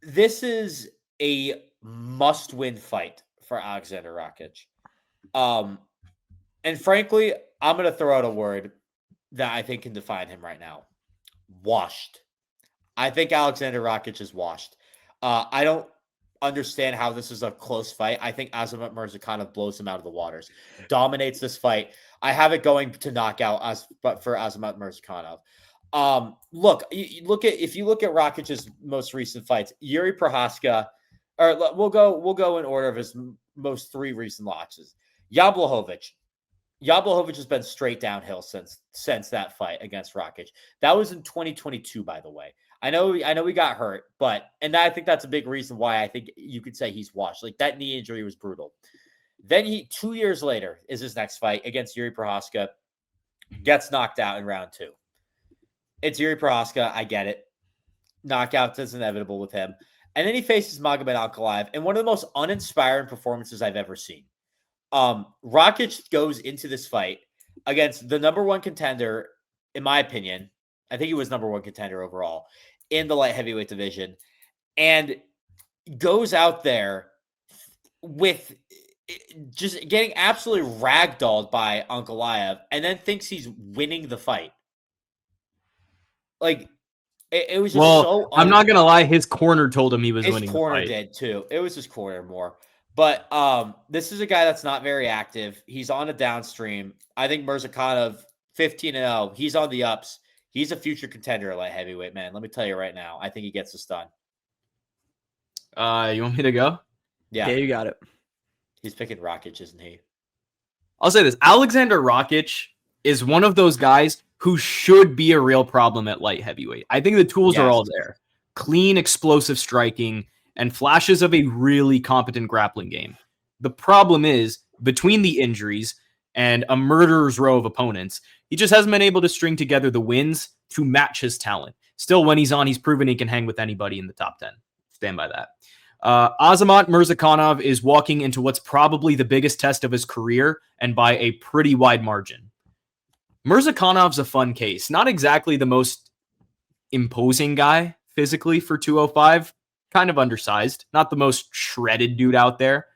This is a must-win fight for Alexander Rakic. And frankly, I'm going to throw out a word that I think can define him right now. Washed. I think Alexander Rakic is washed. I don't understand how this is a close fight. I think Azat Murzakanov blows him out of the waters, dominates this fight. I have it going to knockout for Azat Murzakanov. If you look at Rakic's most recent fights, Yuri Prohaska, or we'll go in order of his most 3 recent losses. Blachowicz has been straight downhill since that fight against Rakic. That was in 2022, by the way. I know he got hurt, and I think that's a big reason why I think you could say he's washed. Like, that knee injury was brutal. Then 2 years later is his next fight against Yuri Prohaska, gets knocked out in round 2. It's Yuri Prohaska, I get it. Knockout is inevitable with him. And then he faces Magomed Ankalaev in one of the most uninspiring performances I've ever seen. Rakic goes into this fight against the number one contender, in my opinion. I think he was number one contender overall in the light heavyweight division, and goes out there with just getting absolutely ragdolled by Ankalaev, and then thinks he's winning the fight. Like, it was just so. I'm not gonna lie. His corner told him he was winning. His corner the fight. did too. It was his corner more. But this is a guy that's not very active. He's on a downstream. I think Murzakanov 15-0. He's on the ups. He's a future contender at light heavyweight, man. Let me tell you right now. I think he gets this done. You want me to go? Yeah, you got it. He's picking Rakic, isn't he? I'll say this. Alexander Rakic is one of those guys who should be a real problem at light heavyweight. I think the tools are all there. Clean, explosive striking, and flashes of a really competent grappling game. The problem is, between the injuries and a murderer's row of opponents, he just hasn't been able to string together the wins to match his talent. Still, when he's on, he's proven he can hang with anybody in the top 10. Stand by that. Azat Murzakanov is walking into what's probably the biggest test of his career, and by a pretty wide margin. Murzakanov's a fun case. Not exactly the most imposing guy physically for 205. Kind of undersized. Not the most shredded dude out there.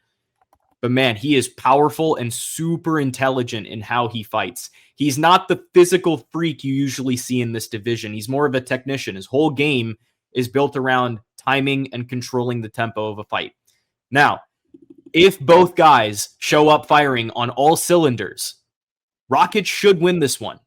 But man, he is powerful and super intelligent in how he fights. He's not the physical freak you usually see in this division. He's more of a technician. His whole game is built around timing and controlling the tempo of a fight. Now, if both guys show up firing on all cylinders, Rakic should win this one.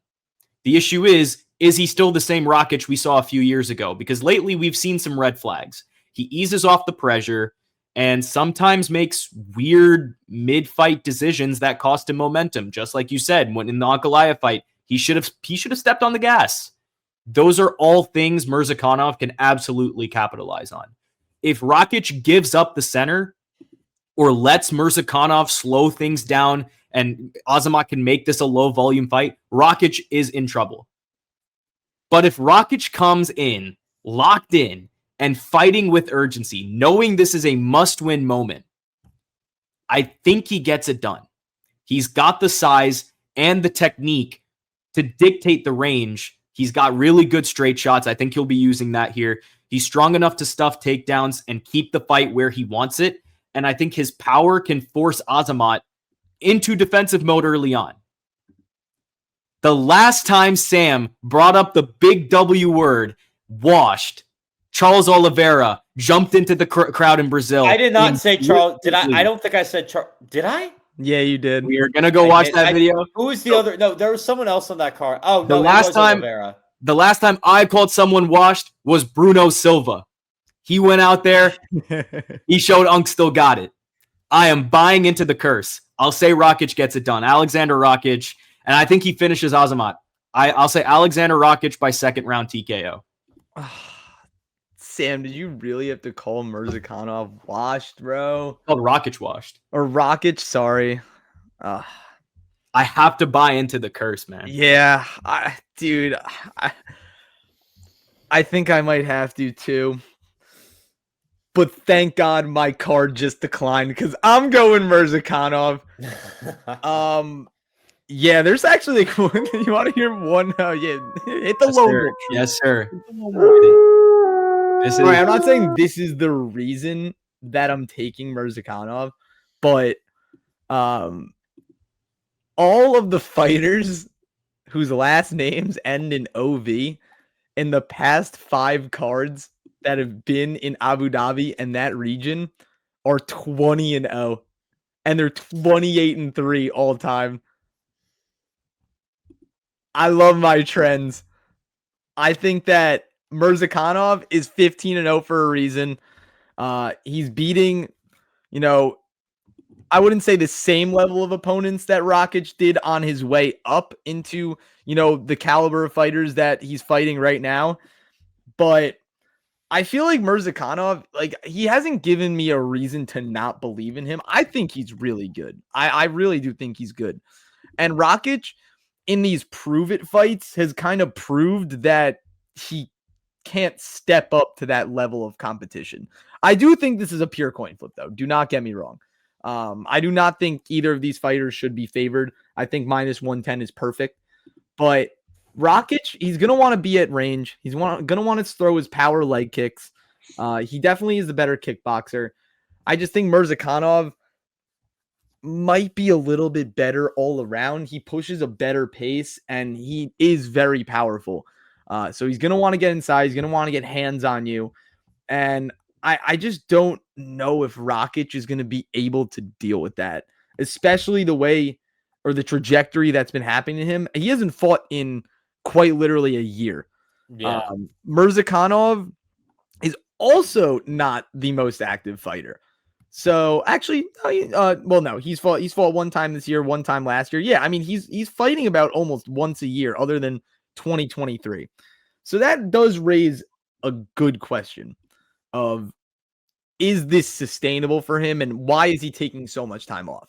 The issue is he still the same Rakic we saw a few years ago? Because lately we've seen some red flags. He eases off the pressure and sometimes makes weird mid-fight decisions that cost him momentum. Just like you said, when in the Ankalaev fight, he should have stepped on the gas. Those are all things Murzakanov can absolutely capitalize on. If Rakic gives up the center or lets Murzakanov slow things down and Azat can make this a low-volume fight, Rakic is in trouble. But if Rakic comes in, locked in, and fighting with urgency, knowing this is a must-win moment, I think he gets it done. He's got the size and the technique to dictate the range. He's got really good straight shots. I think he'll be using that here. He's strong enough to stuff takedowns and keep the fight where he wants it. And I think his power can force Azat into defensive mode early on. The last time Sam brought up the big W word, washed, Charles Oliveira jumped into the crowd in Brazil. I did not say Charles. Did I? I don't think I said Charles. Did I? Yeah, you did. We are going to go watch that video. Who was the other? No, there was someone else on that card. Oh, no, the last time I called someone washed was Bruno Silva. He went out there. He showed Unk still got it. I am buying into the curse. I'll say Rakic gets it done. Alexander Rakic. And I think he finishes Azat. I'll say Alexander Rakic by second round TKO. Sam, did you really have to call Murzakanov washed, bro? Oh, Rakic washed. Or Rakic, sorry. I have to buy into the curse, man. Yeah, I think I might have to too. But thank God my card just declined because I'm going Murzakanov. Yeah, there's actually one. You want to hear one? Yeah, hit the low roll. Yes, sir. This is. Right, I'm not saying this is the reason that I'm taking Murzakanov, but all of the fighters whose last names end in OV in the past 5 cards that have been in Abu Dhabi and that region are 20-0, and they're 28-3 all time. I love my trends. I think that Murzakanov is 15-0 for a reason. He's beating, I wouldn't say the same level of opponents that Rakic did on his way up into, the caliber of fighters that he's fighting right now. But I feel like Murzakanov, he hasn't given me a reason to not believe in him. I think he's really good. I really do think he's good. And Rakic, in these prove-it fights, has kind of proved that he can't step up to that level of competition. I do think this is a pure coin flip, though. Do not get me wrong. I do not think either of these fighters should be favored. I think -110 is perfect. But Rakic, he's going to want to be at range. He's going to want to throw his power leg kicks. He definitely is the better kickboxer. I just think Murzakanov might be a little bit better all around. He pushes a better pace, and he is very powerful. So he's going to want to get inside. He's going to want to get hands on you. And I just don't know if Rakic is going to be able to deal with that, especially the way or the trajectory that's been happening to him. He hasn't fought in quite literally a year. Yeah. Murzakanov is also not the most active fighter. So actually, no, he's fought one time this year, one time last year. Yeah, I mean, he's fighting about almost once a year other than 2023. So that does raise a good question of, is this sustainable for him, and why is he taking so much time off?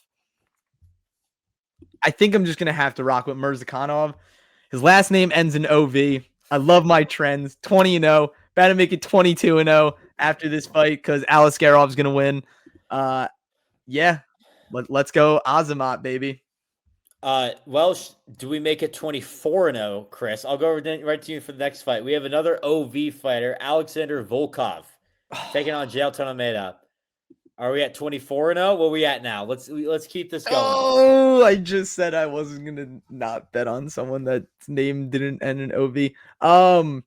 I think I'm just going to have to rock with Murzakanov. His last name ends in OV. I love my trends. 20-0. About to make it 22-0 after this fight because Aliskerov's going to win. Yeah, let's go Azat, baby. Well, do we make it 24-0, Chris? I'll go right to you for the next fight. We have another OV fighter, Alexander Volkov, taking on Jailton Almeida. Are we at 24-0? What are we at now? Let's keep this going. Oh, I just said I wasn't gonna not bet on someone that's name didn't end in OV.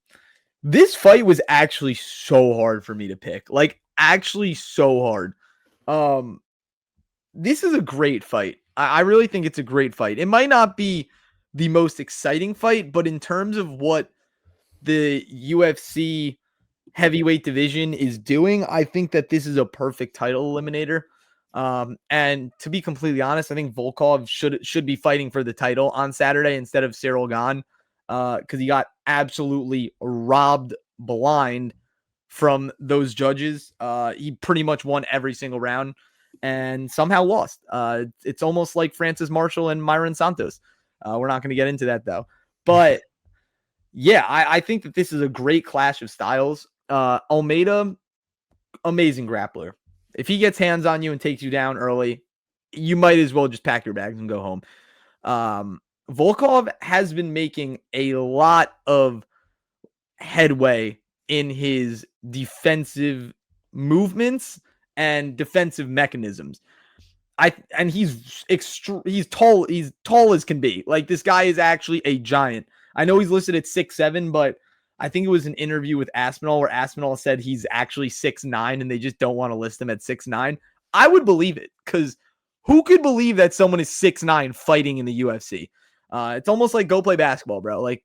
This fight was actually so hard for me to pick. Like, actually so hard. This is a great fight. I really think it's a great fight. It might not be the most exciting fight, but in terms of what the UFC heavyweight division is doing, I think that this is a perfect title eliminator. And to be completely honest, I think Volkov should be fighting for the title on Saturday instead of Ciryl Gane, because he got absolutely robbed blind from those judges. He pretty much won every single round and somehow lost. It's almost like Francis Marshall and Myron Santos. We're not going to get into that though. But yeah, I think that this is a great clash of styles. Almeida, amazing grappler. If he gets hands on you and takes you down early, you might as well just pack your bags and go home. Volkov has been making a lot of headway in his defensive movements and defensive mechanisms. He's tall as can be. Like, this guy is actually a giant. I know he's listed at 6'7", but I think it was an interview with Aspinall where Aspinall said he's actually 6'9", and they just don't want to list him at 6'9". I would believe it, because who could believe that someone is 6'9" fighting in the UFC? It's almost like go play basketball, bro. Like,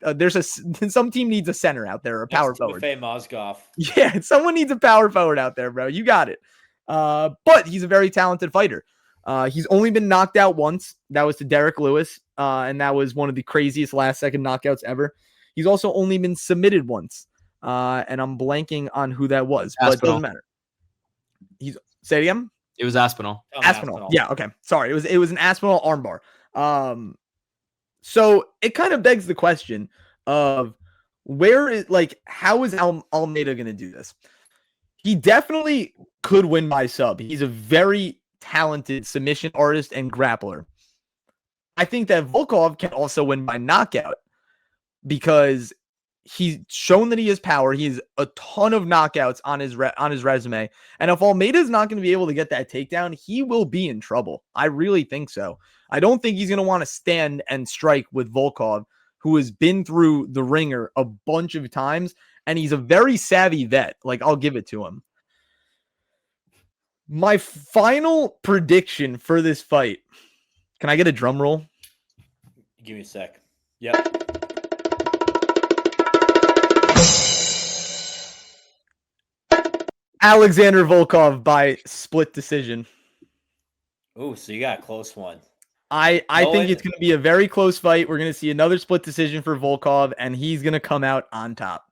some team needs a center out there, or a power forward. Mozgov. Yeah, someone needs a power forward out there, bro. You got it. But he's a very talented fighter. He's only been knocked out once. That was to Derek Lewis, and that was one of the craziest last-second knockouts ever. He's also only been submitted once, and I'm blanking on who that was, but it doesn't matter. Say it again? It was Aspinall. Aspinall. Yeah, okay. Sorry, it was an Aspinall armbar. So it kind of begs the question of how is Almeida going to do this? He definitely could win by sub. He's a very talented submission artist and grappler. I think that Volkov can also win by knockout because he's shown that he has power. He has a ton of knockouts on his resume. And if Almeida is not going to be able to get that takedown, he will be in trouble. I really think so. I don't think he's going to want to stand and strike with Volkov, who has been through the ringer a bunch of times, and he's a very savvy vet. Like, I'll give it to him. My final prediction for this fight. Can I get a drum roll? Give me a sec. Yep. Alexander Volkov by split decision. Oh, so you got a close one. I think it's going to be a very close fight. We're going to see another split decision for Volkov, and he's going to come out on top.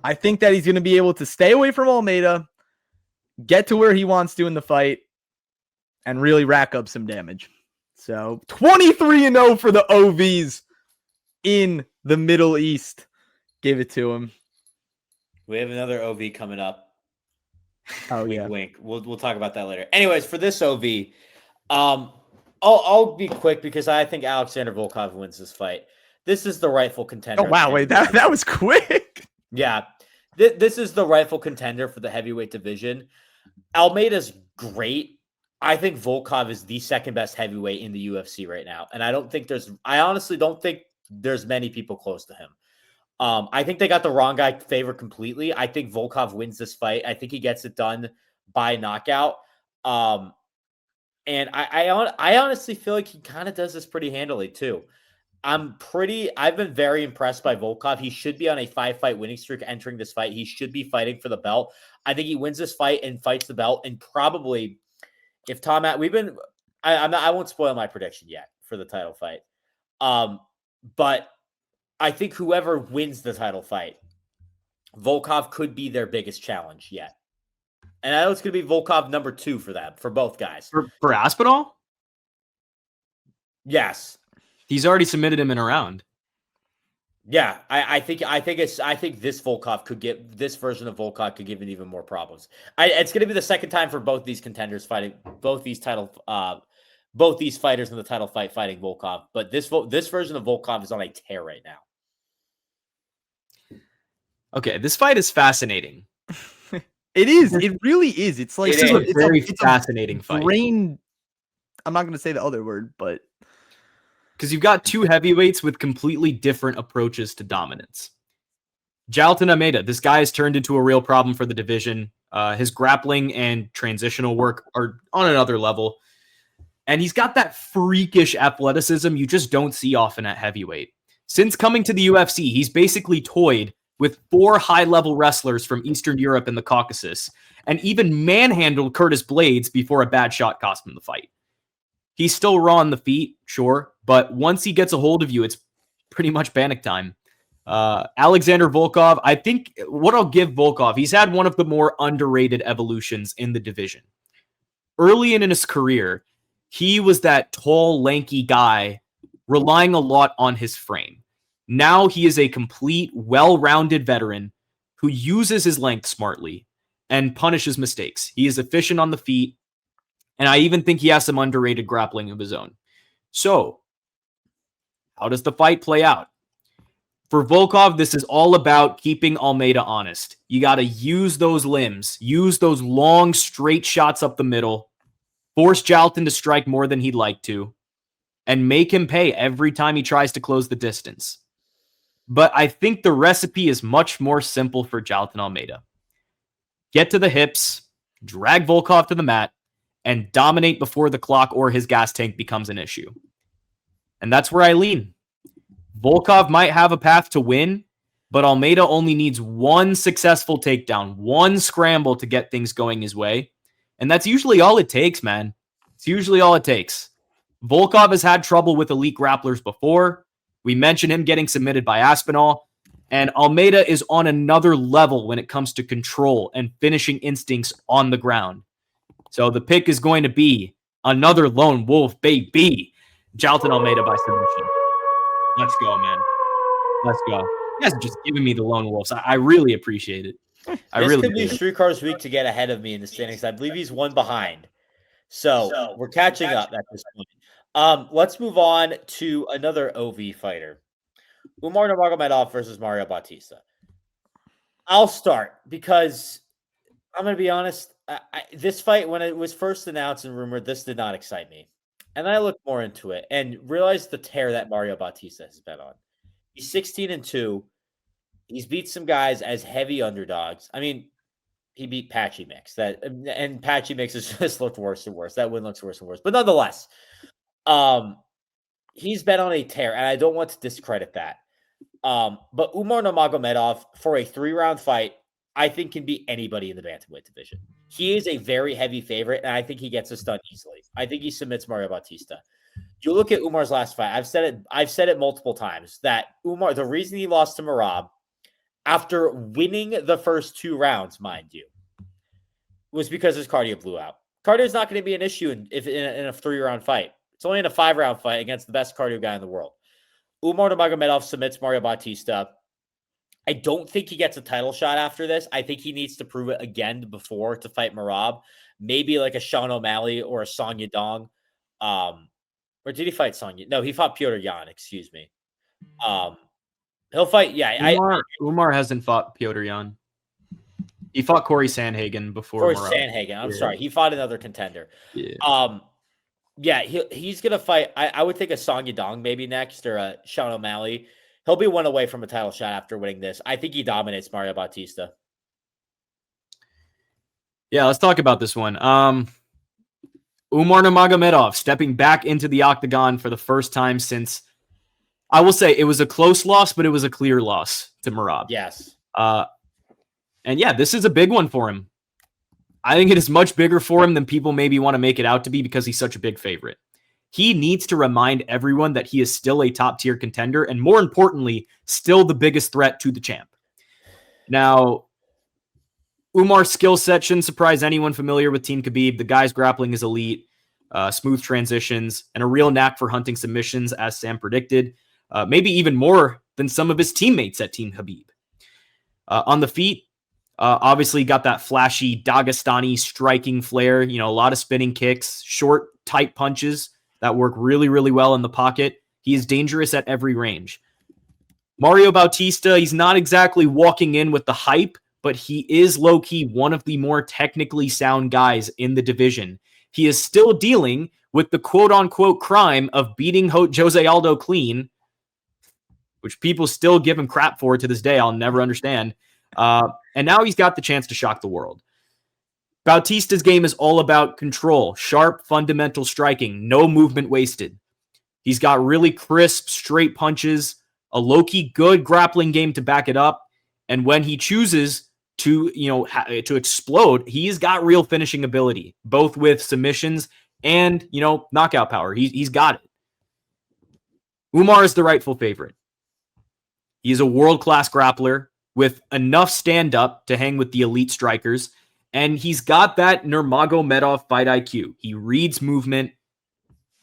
I think that he's going to be able to stay away from Almeida, get to where he wants to in the fight, and really rack up some damage. So 23-0 for the OVs in the Middle East. Give it to him. We have another OV coming up. Oh Wink, yeah. wink. We'll talk about that later. Anyways, for this OV, I'll be quick because I think Alexander Volkov wins this fight. This is the rightful contender. Oh wow, wait, that was quick. Yeah. This is the rightful contender for the heavyweight division. Almeida's great. I think Volkov is the second best heavyweight in the UFC right now. And I honestly don't think there's many people close to him. I think they got the wrong guy favored completely. I think Volkov wins this fight. I think he gets it done by knockout. And I honestly feel like he kind of does this pretty handily too. I've been very impressed by Volkov. He should be on a 5-fight winning streak entering this fight. He should be fighting for the belt. I think he wins this fight and fights the belt. And probably if I won't spoil my prediction yet for the title fight. But I think whoever wins the title fight, Volkov could be their biggest challenge yet. And I know it's going to be Volkov number 2 for them, for both guys. For Aspinall? Yes. He's already submitted him in a round. Yeah, I think this Volkov this version of Volkov could give it even more problems. It's going to be the second time for both these contenders fighting both these fighters in the title fight fighting Volkov. But this version of Volkov is on a tear right now. Okay, this fight is fascinating. It is. It really is. It's like It's a very fascinating fight. I'm not going to say the other word, but because you've got two heavyweights with completely different approaches to dominance. Jailton Almeida, this guy has turned into a real problem for the division. His grappling and transitional work are on another level. And he's got that freakish athleticism you just don't see often at heavyweight. Since coming to the UFC, he's basically toyed with 4 high-level wrestlers from Eastern Europe and the Caucasus, and even manhandled Curtis Blades before a bad shot cost him the fight. He's still raw on the feet, sure, but once he gets a hold of you, it's pretty much panic time. Alexander Volkov, I think what I'll give Volkov, he's had one of the more underrated evolutions in the division. Early in his career, he was that tall, lanky guy relying a lot on his frame. Now he is a complete, well-rounded veteran who uses his length smartly and punishes mistakes. He is efficient on the feet, and I even think he has some underrated grappling of his own. So, how does the fight play out? For Volkov, this is all about keeping Almeida honest. You got to use those limbs, use those long, straight shots up the middle, force Jailton to strike more than he'd like to, and make him pay every time he tries to close the distance. But I think the recipe is much more simple for Jailton Almeida. Get to the hips, drag Volkov to the mat, and dominate before the clock or his gas tank becomes an issue. And that's where I lean. Volkov might have a path to win, but Almeida only needs one successful takedown, one scramble to get things going his way. And that's usually all it takes, man. It's usually all it takes. Volkov has had trouble with elite grapplers before. We mentioned him getting submitted by Aspinall. And Almeida is on another level when it comes to control and finishing instincts on the ground. So the pick is going to be another lone wolf, baby. Jailton Almeida by submission. Let's go, man. Let's go. You guys are just giving me the lone wolves. I really appreciate it. This could be Streetcar's week to get ahead of me in the standings. I believe he's one behind. So we're catching up at this point. Let's move on to another OV fighter. Umar Nurmagomedov versus Mario Bautista. I'll start because I'm going to be honest. This fight, when it was first announced and rumored, this did not excite me. And I looked more into it and realized the tear that Mario Bautista has been on. He's 16-2. He's beat some guys as heavy underdogs. I mean, he beat Patchy Mix. And Patchy Mix has just looked worse and worse. That win looks worse and worse. But nonetheless, he's been on a tear, and I don't want to discredit that. But Umar Nurmagomedov, for a 3-round fight, I think can beat anybody in the bantamweight division. He is a very heavy favorite, and I think he gets this done easily. I think he submits Mario Bautista. You look at Umar's last fight. I've said it multiple times that Umar, the reason he lost to Merab after winning the first 2 rounds, mind you, was because his cardio blew out. Cardio is not going to be an issue in a 3-round fight. It's only in a 5-round fight against the best cardio guy in the world. Umar Nurmagomedov submits Mario Bautista. I don't think he gets a title shot after this. I think he needs to prove it again before to fight Merab. Maybe like a Sean O'Malley or a Song Yadong. Or did he fight Song? No, he fought Petr Yan, excuse me. He'll fight. Yeah, Umar hasn't fought Petr Yan. He fought Corey Sandhagen before. Corey Sandhagen. I'm sorry. He fought another contender. Yeah. Yeah, he's gonna fight. I would think a Song Yadong maybe next or a Sean O'Malley. He'll be one away from a title shot after winning this. I think he dominates Mario Bautista. Yeah, let's talk about this one. Umar Nurmagomedov stepping back into the octagon for the first time since, I will say, it was a close loss, but it was a clear loss to Merab. Yes. And yeah, this is a big one for him. I think it is much bigger for him than people maybe want to make it out to be because he's such a big favorite. He needs to remind everyone that he is still a top-tier contender and, more importantly, still the biggest threat to the champ. Now, Umar's skill set shouldn't surprise anyone familiar with Team Khabib. The guy's grappling is elite, smooth transitions, and a real knack for hunting submissions, as Sam predicted, maybe even more than some of his teammates at Team Khabib. On the feet, obviously got that flashy Dagestani striking flair, a lot of spinning kicks, short, tight punches that work really, really well in the pocket. He is dangerous at every range. Mario Bautista, he's not exactly walking in with the hype, but he is low-key one of the more technically sound guys in the division. He is still dealing with the quote-unquote crime of beating Jose Aldo clean, which people still give him crap for to this day. I'll never understand. And now he's got the chance to shock the world. Bautista's game is all about control, sharp, fundamental striking, no movement wasted. He's got really crisp, straight punches, a low-key good grappling game to back it up, and when he chooses to explode, he's got real finishing ability, both with submissions and, knockout power. He's got it. Umar is the rightful favorite. He's a world-class grappler with enough stand-up to hang with the elite strikers, and he's got that Nurmagomedov fight IQ. He reads movement,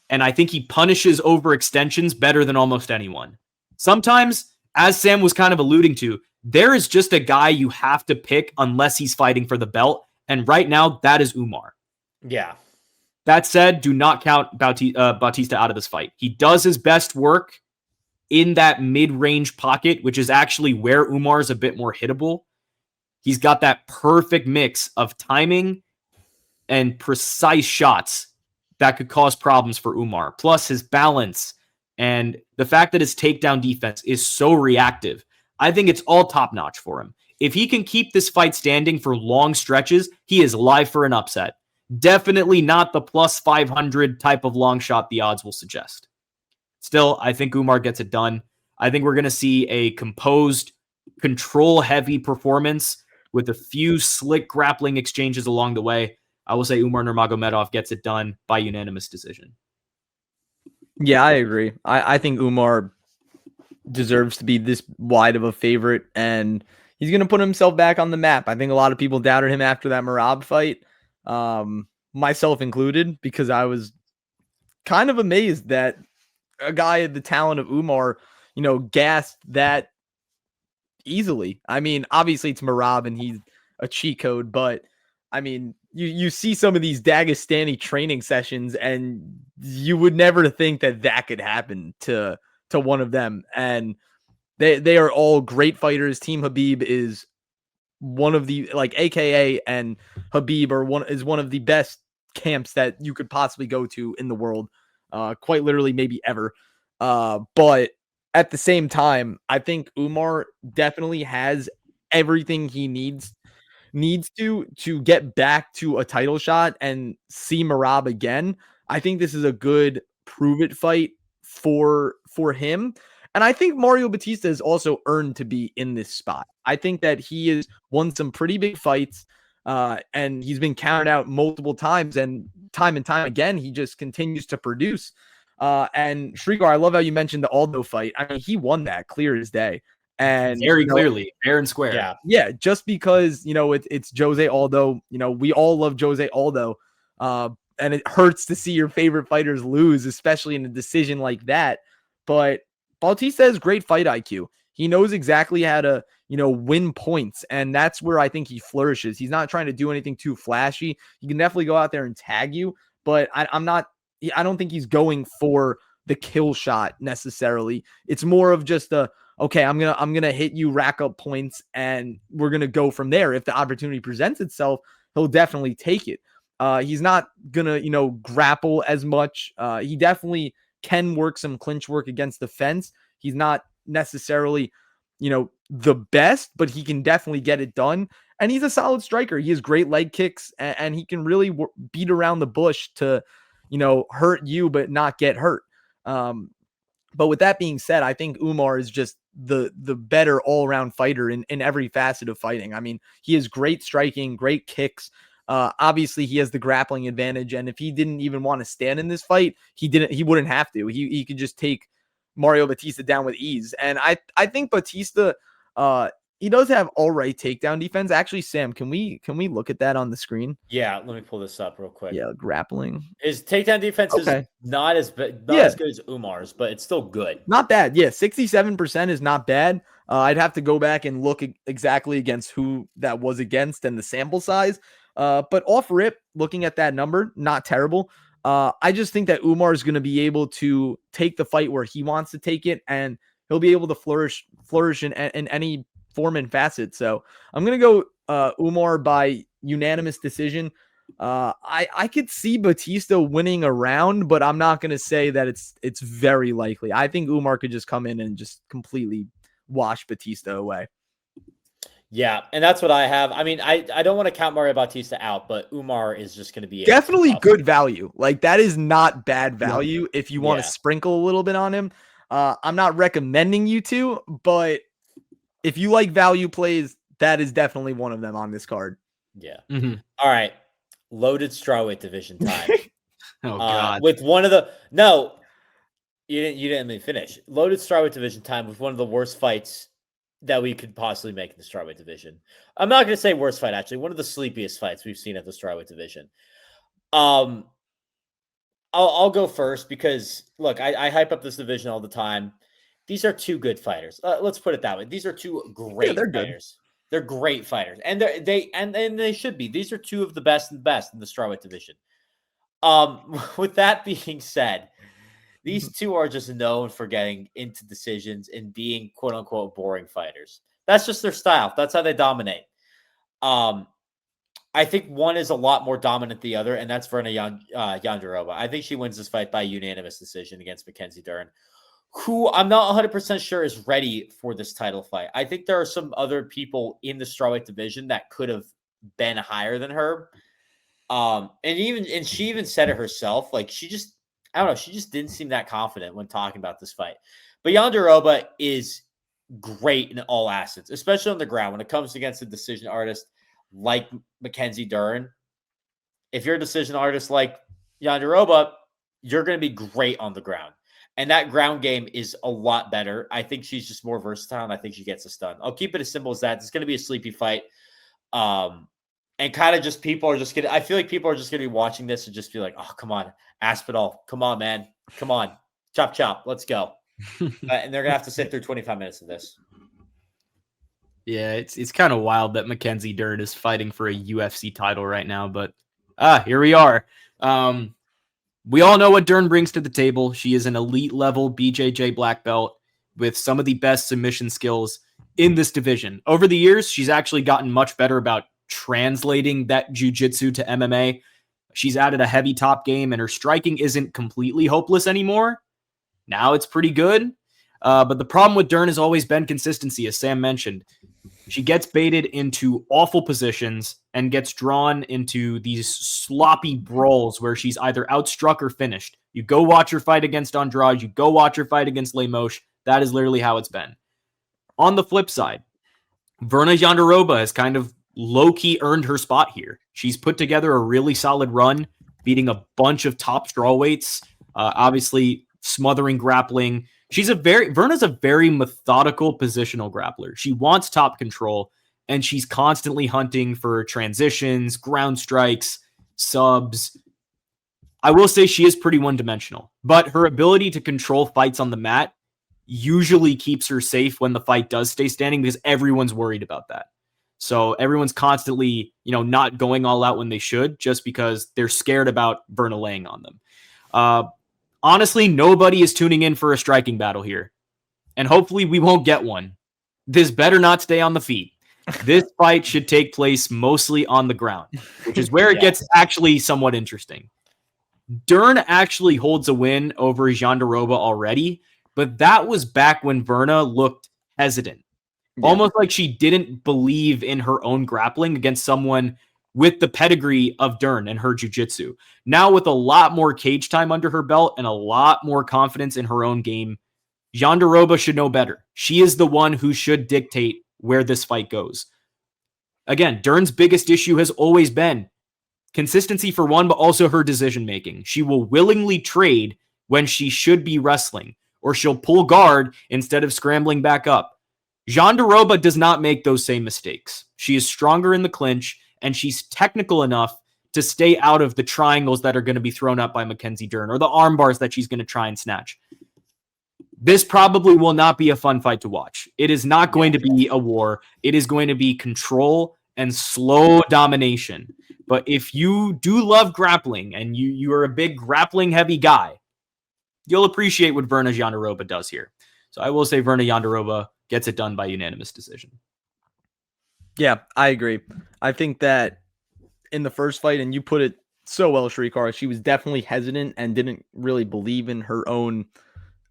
and I think he punishes overextensions better than almost anyone. Sometimes, as Sam was kind of alluding to, there is just a guy you have to pick unless he's fighting for the belt, and right now, that is Umar. Yeah. That said, do not count Bautista out of this fight. He does his best work in that mid-range pocket, which is actually where Umar is a bit more hittable. He's got that perfect mix of timing and precise shots that could cause problems for Umar. Plus his balance and the fact that his takedown defense is so reactive. I think it's all top-notch for him. If he can keep this fight standing for long stretches, he is live for an upset. Definitely not the plus 500 type of long shot the odds will suggest. Still, I think Umar gets it done. I think we're going to see a composed, control-heavy performance with a few slick grappling exchanges along the way. I will say Umar Nurmagomedov gets it done by unanimous decision. Yeah, I agree. I think Umar deserves to be this wide of a favorite, and he's going to put himself back on the map. I think a lot of people doubted him after that Merab fight, myself included, because I was kind of amazed that a guy of the talent of Umar, gassed that easily. I mean, obviously it's Merab and he's a cheat code, but I mean, you see some of these Dagestani training sessions and you would never think that could happen to one of them. And they are all great fighters. Team Khabib is one of the, AKA and Khabib is one of the best camps that you could possibly go to in the world. Quite literally, maybe ever. But at the same time, I think Umar definitely has everything he needs to get back to a title shot and see Merab again. I think this is a good prove it fight for him. And I think Mario Bautista has also earned to be in this spot. I think that he has won some pretty big fights. And he's been counted out multiple times, and time again, he just continues to produce. And Shrikar, I love how you mentioned the Aldo fight. I mean, he won that clear as day. And very clearly, fair and square. Yeah, just because, it's Jose Aldo, we all love Jose Aldo. And it hurts to see your favorite fighters lose, especially in a decision like that. But Bautista has great fight IQ. He knows exactly how to win points. And that's where I think he flourishes. He's not trying to do anything too flashy. He can definitely go out there and tag you, but I don't think he's going for the kill shot necessarily. It's more of just okay, I'm going to hit you, rack up points, and we're going to go from there. If the opportunity presents itself, he'll definitely take it. He's not going to, grapple as much. He definitely can work some clinch work against the fence. He's not necessarily, the best, but he can definitely get it done. And he's a solid striker. He has great leg kicks, and he can really beat around the bush to, hurt you, but not get hurt. But with that being said, I think Umar is just the better all-around fighter in every facet of fighting. I mean, he has great striking, great kicks. Obviously he has the grappling advantage. And if he didn't even want to stand in this fight, he wouldn't have to. He could just take Mario Batista down with ease. And I think Batista, he does have all right takedown defense. Actually, Sam, can we look at that on the screen? Yeah, let me pull this up real quick. Yeah, grappling. His takedown defense is not as good as Umar's, but it's still good. Not bad. Yeah, 67% is not bad. I'd have to go back and look exactly against who that was against and the sample size. But off rip, looking at that number, not terrible. I just think that Umar is going to be able to take the fight where he wants to take it, and he'll be able to flourish in any form and facet. So I'm going to go Umar by unanimous decision. I could see Batista winning a round, but I'm not going to say that it's very likely. I think Umar could just come in and just completely wash Batista away. Yeah, and that's what I have. I mean, I don't want to count Mario Bautista out, but Umar is just going to be definitely good value. Like, that is not bad value if you want to sprinkle a little bit on him. I'm not recommending you to, but if you like value plays, that is definitely one of them on this card. Yeah. Mm-hmm. All right. Loaded strawweight division time. Oh God. With one of you didn't let me finish. Loaded strawweight division time with one of the worst fights that we could possibly make in the strawweight division. I'm not going to say worst fight, actually. One of the sleepiest fights we've seen at the strawweight division. I'll go first because, look, I hype up this division all the time. These are two good fighters. Let's put it that way. These are two great fighters. Good. They're great fighters, and they should be. These are two of the best in the strawweight division. With that being said, these two are just known for getting into decisions and being quote unquote boring fighters. That's just their style. That's how they dominate. I think one is a lot more dominant than the other, and that's Virna Jandiroba. I think she wins this fight by unanimous decision against Mackenzie Dern, who I'm not 100% sure is ready for this title fight. I think there are some other people in the strawweight division that could have been higher than her. And she even said it herself. Like, she just didn't seem that confident when talking about this fight. But Jandiroba is great in all assets, especially on the ground. When it comes against a decision artist like Mackenzie Dern, if you're a decision artist like Jandiroba, you're going to be great on the ground. And that ground game is a lot better. I think she's just more versatile, and I think she gets a stun. I'll keep it as simple as that. It's going to be a sleepy fight. And kind of just I feel like people are just going to be watching this and just be like, oh, come on, Aspinall. Come on, man. Come on. Chop, chop. Let's go. And they're going to have to sit through 25 minutes of this. Yeah, it's kind of wild that Mackenzie Dern is fighting for a UFC title right now, but here we are. We all know what Dern brings to the table. She is an elite level BJJ black belt with some of the best submission skills in this division. Over the years, she's actually gotten much better about translating that jiu-jitsu to MMA. She's added a heavy top game, and her striking isn't completely hopeless anymore. Now it's pretty good. But the problem with Dern has always been consistency, as Sam mentioned. She gets baited into awful positions and gets drawn into these sloppy brawls where she's either outstruck or finished. You go watch her fight against Andrade. You go watch her fight against Lemos. That is literally how it's been. On the flip side, Virna Jandiroba has kind of low-key earned her spot here. She's put together a really solid run, beating a bunch of top strawweights, obviously smothering grappling. Virna's a very methodical positional grappler. She wants top control, and she's constantly hunting for transitions, ground strikes, subs. I will say she is pretty one-dimensional, but her ability to control fights on the mat usually keeps her safe when the fight does stay standing because everyone's worried about that. So everyone's constantly, not going all out when they should just because they're scared about Virna laying on them. Honestly, nobody is tuning in for a striking battle here. And hopefully we won't get one. This better not stay on the feet. This fight should take place mostly on the ground, which is where it gets actually somewhat interesting. Dern actually holds a win over Jandiroba already, but that was back when Virna looked hesitant. Yeah. Almost like she didn't believe in her own grappling against someone with the pedigree of Dern and her jiu-jitsu. Now with a lot more cage time under her belt and a lot more confidence in her own game, Jandiroba should know better. She is the one who should dictate where this fight goes. Again, Dern's biggest issue has always been consistency for one, but also her decision-making. She will willingly trade when she should be wrestling, or she'll pull guard instead of scrambling back up. Jandiroba does not make those same mistakes. She is stronger in the clinch, and she's technical enough to stay out of the triangles that are going to be thrown up by Mackenzie Dern or the arm bars that she's going to try and snatch. This probably will not be a fun fight to watch. It is not going to be a war. It is going to be control and slow domination. But if you do love grappling and you are a big grappling heavy guy, you'll appreciate what Virna Jandiroba does here. So I will say Virna Jandiroba gets it done by unanimous decision. Yeah, I agree. I think that in the first fight, and you put it so well, Shrikar, she was definitely hesitant and didn't really believe in her own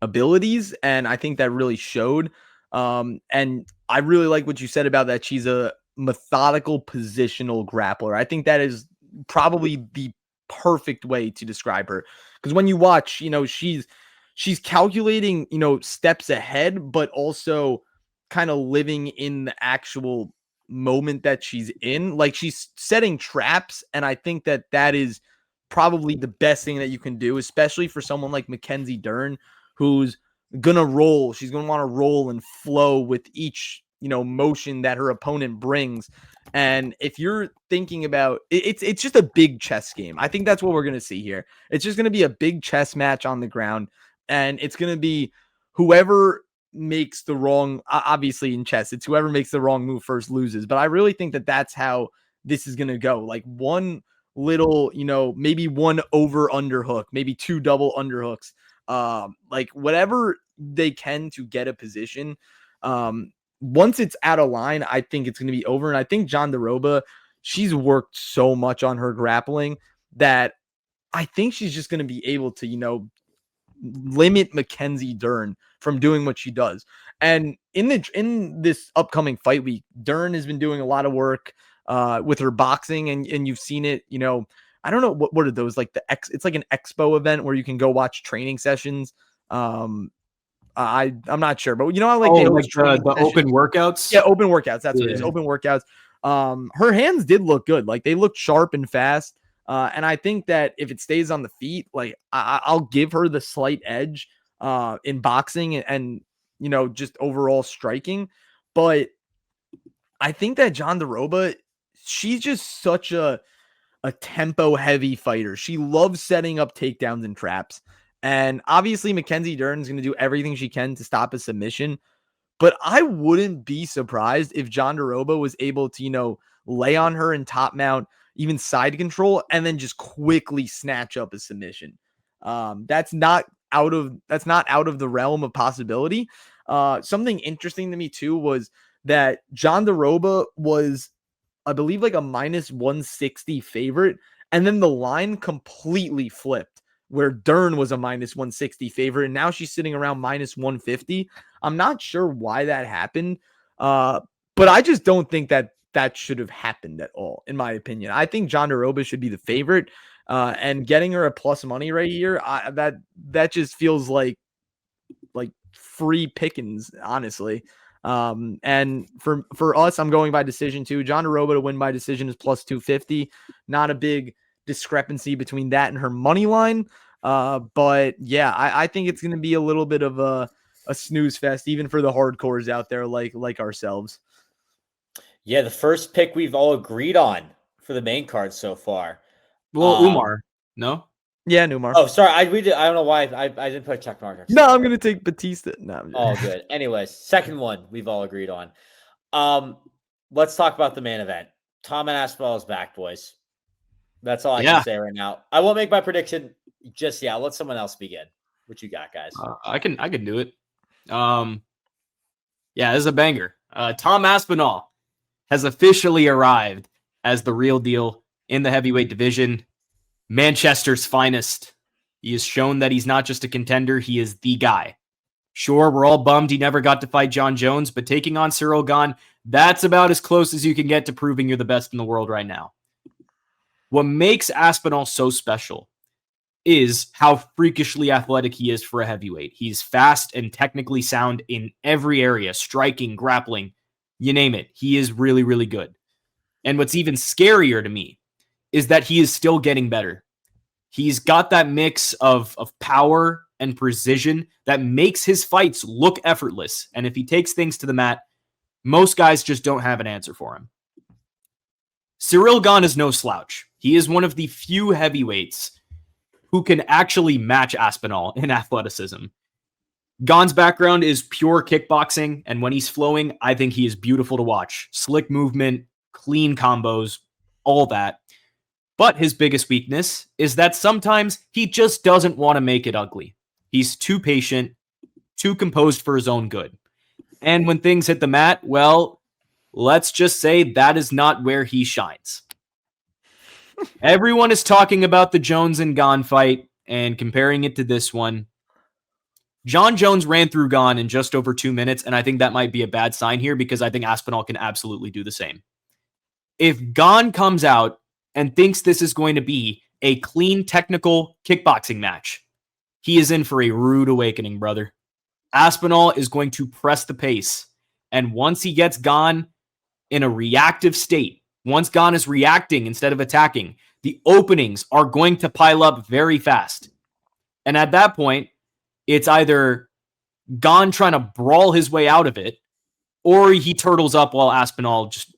abilities, and I think that really showed. And I really like what you said about that. She's a methodical positional grappler. I think that is probably the perfect way to describe her, because when you watch, she's calculating, steps ahead, but also kind of living in the actual moment that she's in. Like, she's setting traps, and I think that is probably the best thing that you can do, especially for someone like Mackenzie Dern, who's gonna roll. She's gonna want to roll and flow with each, motion that her opponent brings. And if you're thinking about it, it's just a big chess game. I think that's what we're gonna see here. It's just gonna be a big chess match on the ground, and it's gonna be whoever makes the wrong. Obviously, in chess, it's whoever makes the wrong move first loses. But I really think that that's how this is gonna go. Like, one little, maybe one over underhook, maybe two double underhooks. Like, whatever they can to get a position. Once it's out of line, I think it's going to be over. And I think Jandiroba, she's worked so much on her grappling that I think she's just going to be able to, limit Mackenzie Dern from doing what she does. And in this upcoming fight week, Dern has been doing a lot of work with her boxing, and you've seen it, I don't know what are those, like it's like an expo event where you can go watch training sessions. I'm not sure, but how like the open workouts. Yeah, open workouts. That's what it is. Open workouts. Her hands did look good. Like, they looked sharp and fast. And I think that if it stays on the feet, like, I'll give her the slight edge in boxing and just overall striking. But I think that Jandiroba, she's just such a tempo heavy fighter. She loves setting up takedowns and traps. And obviously Mackenzie Dern is going to do everything she can to stop a submission. But I wouldn't be surprised if Jandiroba was able to, lay on her in top mount, even side control, and then just quickly snatch up a submission. That's not out of the realm of possibility. Something interesting to me too was that Jandiroba was, I believe, like a minus 160 favorite. And then the line completely flipped, where Dern was a minus 160 favorite. And now she's sitting around minus 150. I'm not sure why that happened. But I just don't think that should have happened at all, in my opinion. I think Jandiroba should be the favorite. And getting her a plus money right here, that just feels like free pickings, honestly. And for us, I'm going by decision too. Jandiroba to win by decision is plus 250. Not a big discrepancy between that and her money line. But yeah, I think it's going to be a little bit of a snooze fest, even for the hardcores out there like ourselves. Yeah, the first pick we've all agreed on for the main card so far. Well, Umar, no? Yeah, Umar. Oh, sorry. I don't know why I didn't put a check mark. No, I'm gonna take Batista. No, I'm just... All good. Anyways, second one we've all agreed on. Let's talk about the main event. Tom and Aspinall is back, boys. That's all I can say right now. I won't make my prediction just yet. I'll let someone else begin. What you got, guys? I can do it. Yeah, this is a banger. Tom Aspinall has officially arrived as the real deal in the heavyweight division. Manchester's finest. He has shown that he's not just a contender, he is the guy. Sure, we're all bummed he never got to fight John Jones, but taking on Ciryl Gane, that's about as close as you can get to proving you're the best in the world right now. What makes Aspinall so special is how freakishly athletic he is for a heavyweight. He's fast and technically sound in every area, striking, grappling, you name it. He is really, really good. And what's even scarier to me is that he is still getting better. He's got that mix of power and precision that makes his fights look effortless. And if he takes things to the mat, most guys just don't have an answer for him. Ciryl Gane is no slouch. He is one of the few heavyweights who can actually match Aspinall in athleticism. Gane's background is pure kickboxing, and when he's flowing, I think he is beautiful to watch. Slick movement, clean combos, all that. But his biggest weakness is that sometimes he just doesn't want to make it ugly. He's too patient, too composed for his own good. And when things hit the mat, well, let's just say that is not where he shines. Everyone is talking about the Jones and Gane fight and comparing it to this one. John Jones ran through Gane in just over 2 minutes, and I think that might be a bad sign here because I think Aspinall can absolutely do the same. If Gane comes out and thinks this is going to be a clean technical kickboxing match, he is in for a rude awakening, brother. Aspinall is going to press the pace, and once he gets Gane in a reactive state, once Gane is reacting instead of attacking, the openings are going to pile up very fast. And at that point, it's either Gane trying to brawl his way out of it, or he turtles up while Aspinall just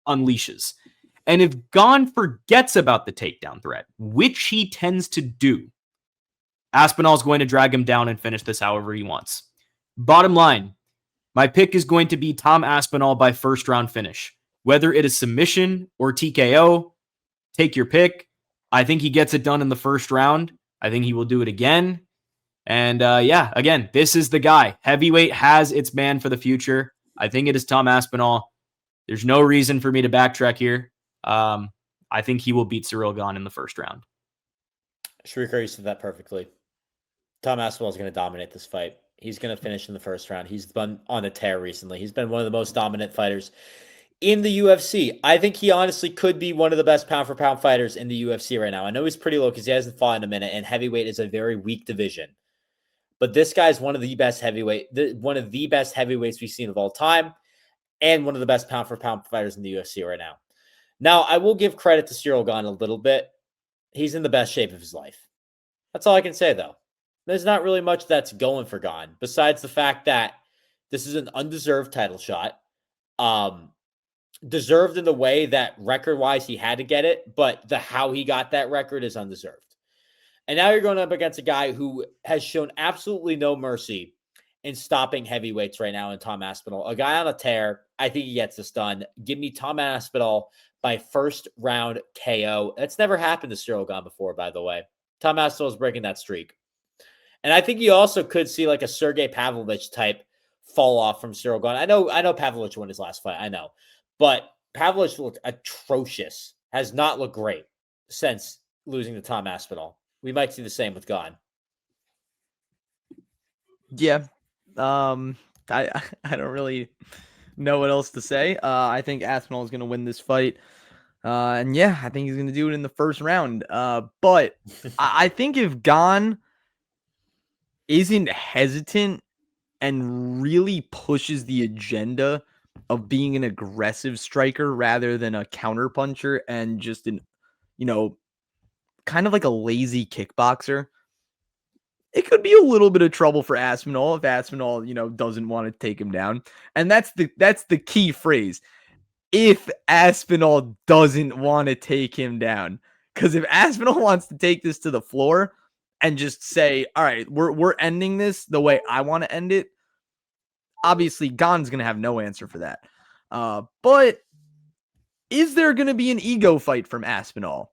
unleashes. And if Gane forgets about the takedown threat, which he tends to do, Aspinall's going to drag him down and finish this however he wants. Bottom line, my pick is going to be Tom Aspinall by first round finish. Whether it is submission or TKO, take your pick. I think he gets it done in the first round. I think he will do it again. And yeah, again, this is the guy. Heavyweight has its man for the future. I think it is Tom Aspinall. There's no reason for me to backtrack here. I think he will beat Ciryl Gane in the first round. Shrieker, you said that perfectly. Tom Aspinall is going to dominate this fight. He's going to finish in the first round. He's been on a tear recently. He's been one of the most dominant fighters in the UFC. I think he honestly could be one of the best pound-for-pound fighters in the UFC right now. I know he's pretty low because he hasn't fought in a minute, and heavyweight is a very weak division. But this guy's one of the best heavyweights we've seen of all time, and one of the best pound-for-pound fighters in the UFC right now. Now, I will give credit to Ciryl Gane a little bit. He's in the best shape of his life. That's all I can say, though. There's not really much that's going for Gane, besides the fact that this is an undeserved title shot. Deserved in the way that record-wise he had to get it, but how he got that record is undeserved. And now you're going up against a guy who has shown absolutely no mercy in stopping heavyweights right now in Tom Aspinall. A guy on a tear. I think he gets this done. Give me Tom Aspinall by first round KO. That's never happened to Ciryl Gane before, by the way. Tom Aspinall is breaking that streak. And I think you also could see like a Sergey Pavlovich type fall off from Ciryl Gane. I know Pavlovich won his last fight. I know. But Pavlovich looked atrocious. Has not looked great since losing to Tom Aspinall. We might see the same with Gane. Yeah. I don't really know what else to say. I think Aspinall is going to win this fight. And yeah, I think he's going to do it in the first round. But I think if Gane isn't hesitant and really pushes the agenda of being an aggressive striker rather than a counterpuncher and just an, kind of like a lazy kickboxer, it could be a little bit of trouble for Aspinall if Aspinall, doesn't want to take him down. And that's the key phrase. If Aspinall doesn't want to take him down. Because if Aspinall wants to take this to the floor, and just say, all right, we're ending this the way I want to end it. Obviously, Gane's going to have no answer for that. But is there going to be an ego fight from Aspinall?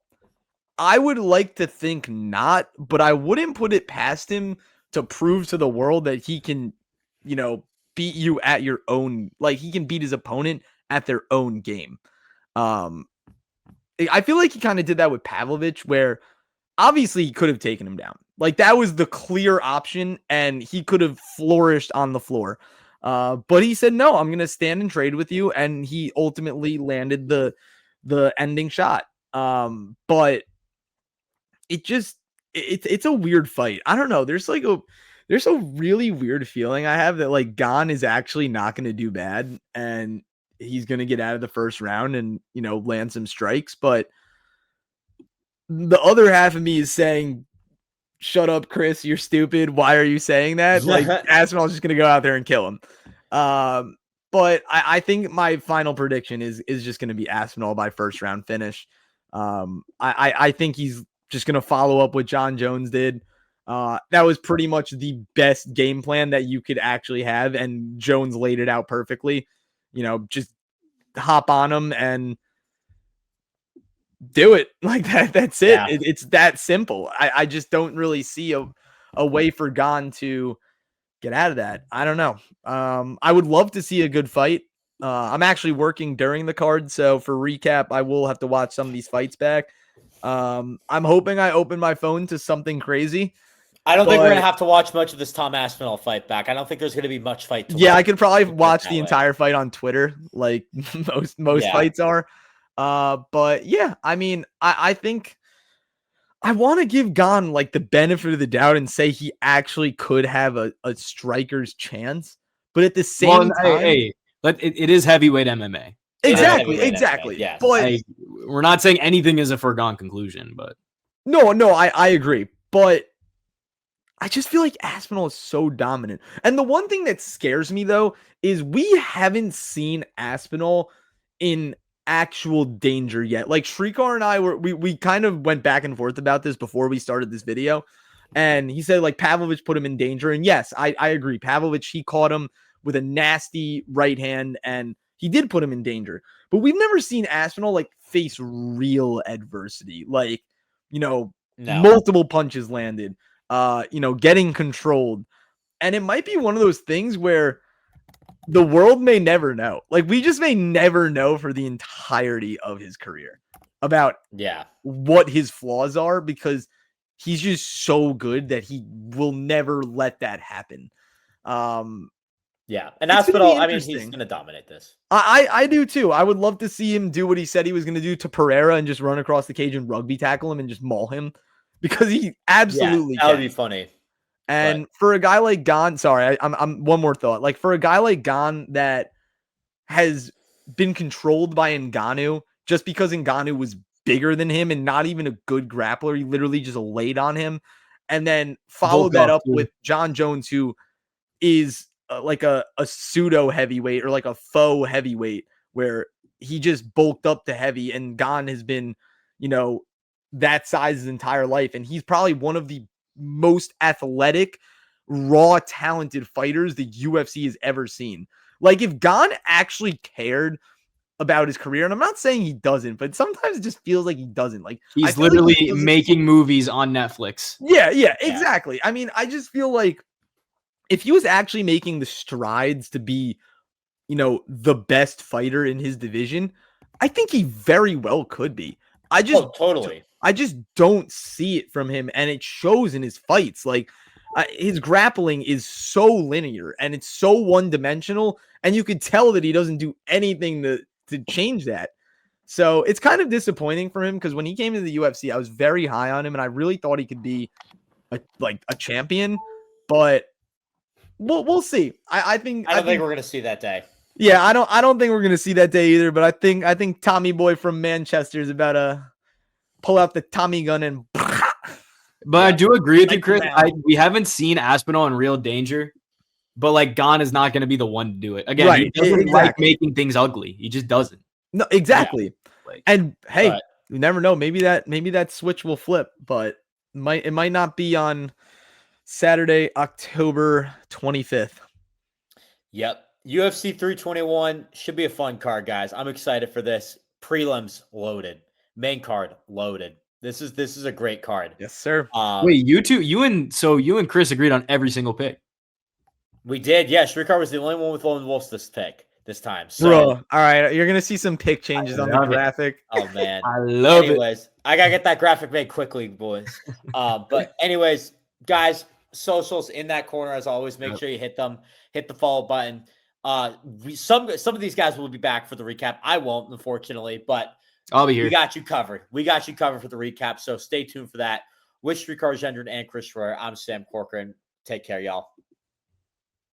I would like to think not, but I wouldn't put it past him to prove to the world that he can, beat you at your own, like he can beat his opponent at their own game. I feel like he kind of did that with Pavlovich, where obviously he could have taken him down. Like that was the clear option and he could have flourished on the floor. But he said, no, I'm going to stand and trade with you. And he ultimately landed the ending shot. But it's a weird fight. I don't know. There's a really weird feeling I have that like Gane is actually not going to do bad and he's going to get out of the first round and, land some strikes. But the other half of me is saying, shut up, Chris, you're stupid. Why are you saying that? Like Aspinall's just going to go out there and kill him. But I think my final prediction is just going to be Aspinall by first round finish. I think he's just going to follow up what John Jones did. That was pretty much the best game plan that you could actually have. And Jones laid it out perfectly, just hop on him and do it like that. That's it. Yeah. It's that simple. I just don't really see a way for Gane to get out of that. I don't know. I would love to see a good fight. I'm actually working during the card. So for recap, I will have to watch some of these fights back. I'm hoping I open my phone to something crazy. I don't think we're going to have to watch much of this Tom Aspinall fight back. I don't think there's going to be much fight to watch. I could probably watch the entire fight on Twitter, like most fights are. But yeah, I mean, I think I want to give Gane like the benefit of the doubt and say he actually could have a striker's chance. But at the same time, it is heavyweight MMA. Exactly. MMA, yeah. But we're not saying anything is a foregone conclusion, but no, I agree. But I just feel like Aspinall is so dominant. And the one thing that scares me, though, is we haven't seen Aspinall in actual danger yet. Like Shrikar and I we kind of went back and forth about this before we started this video. And he said, like, Pavlovich put him in danger. And yes, I agree. Pavlovich, he caught him with a nasty right hand, and he did put him in danger. But we've never seen Aspinall, like, face real adversity. Like, multiple punches landed. Getting controlled. And it might be one of those things where the world may never know. Like, we just may never know for the entirety of his career about what his flaws are, because he's just so good that he will never let that happen. Yeah. And Aspinall, I mean, he's going to dominate this. I do too. I would love to see him do what he said he was going to do to Pereira and just run across the cage and rugby tackle him and just maul him. Because he absolutely that would be funny. And for a guy like Gane, sorry, I'm one more thought. Like for a guy like Gane that has been controlled by Ngannou just because Ngannou was bigger than him and not even a good grappler, he literally just laid on him, and then followed that up with John Jones, who is like a pseudo heavyweight or like a faux heavyweight, where he just bulked up to heavy, and Gane has been, that size his entire life. And he's probably one of the most athletic, raw, talented fighters the UFC has ever seen. Like, if Gane actually cared about his career, and I'm not saying he doesn't, but sometimes it just feels like he doesn't. Like, he's literally making movies on Netflix. Yeah, exactly. I mean, I just feel like if he was actually making the strides to be, the best fighter in his division, I think he very well could be. I just don't see it from him, and it shows in his fights. Like, his grappling is so linear and it's so one-dimensional, and you could tell that he doesn't do anything to change that. So it's kind of disappointing for him, because when he came to the UFC, I was very high on him, and I really thought he could be a champion. But we'll see. I think we're gonna see that day. Yeah, I don't think we're gonna see that day either. But I think Tommy Boy from Manchester is about to pull out the Tommy gun and. But I do agree with you, Chris. We haven't seen Aspinall in real danger, but like Gane is not going to be the one to do it. Again, he doesn't like making things ugly. He just doesn't. No, exactly. Yeah. And hey, you never know. Maybe that switch will flip. But It might not be on Saturday, October 25th. Yep. UFC 321 should be a fun card, guys. I'm excited for this. Prelims loaded. Main card loaded. This is a great card. Yes, sir. Wait, you and Chris agreed on every single pick. We did. Yeah, Shrikar was the only one with lone wolves this time. So, bro, all right, you're gonna see some pick changes on the graphic. Oh man, I love it. I gotta get that graphic made quickly, boys. But anyways, guys, socials in that corner as always. Make sure you hit them. Hit the follow button. Some of these guys will be back for the recap. I won't, unfortunately, but I'll be here. We got you covered. We got you covered for the recap. So stay tuned for that. With Shrikar Gendron and Chris Royer, I'm Sam Corcoran. Take care, y'all.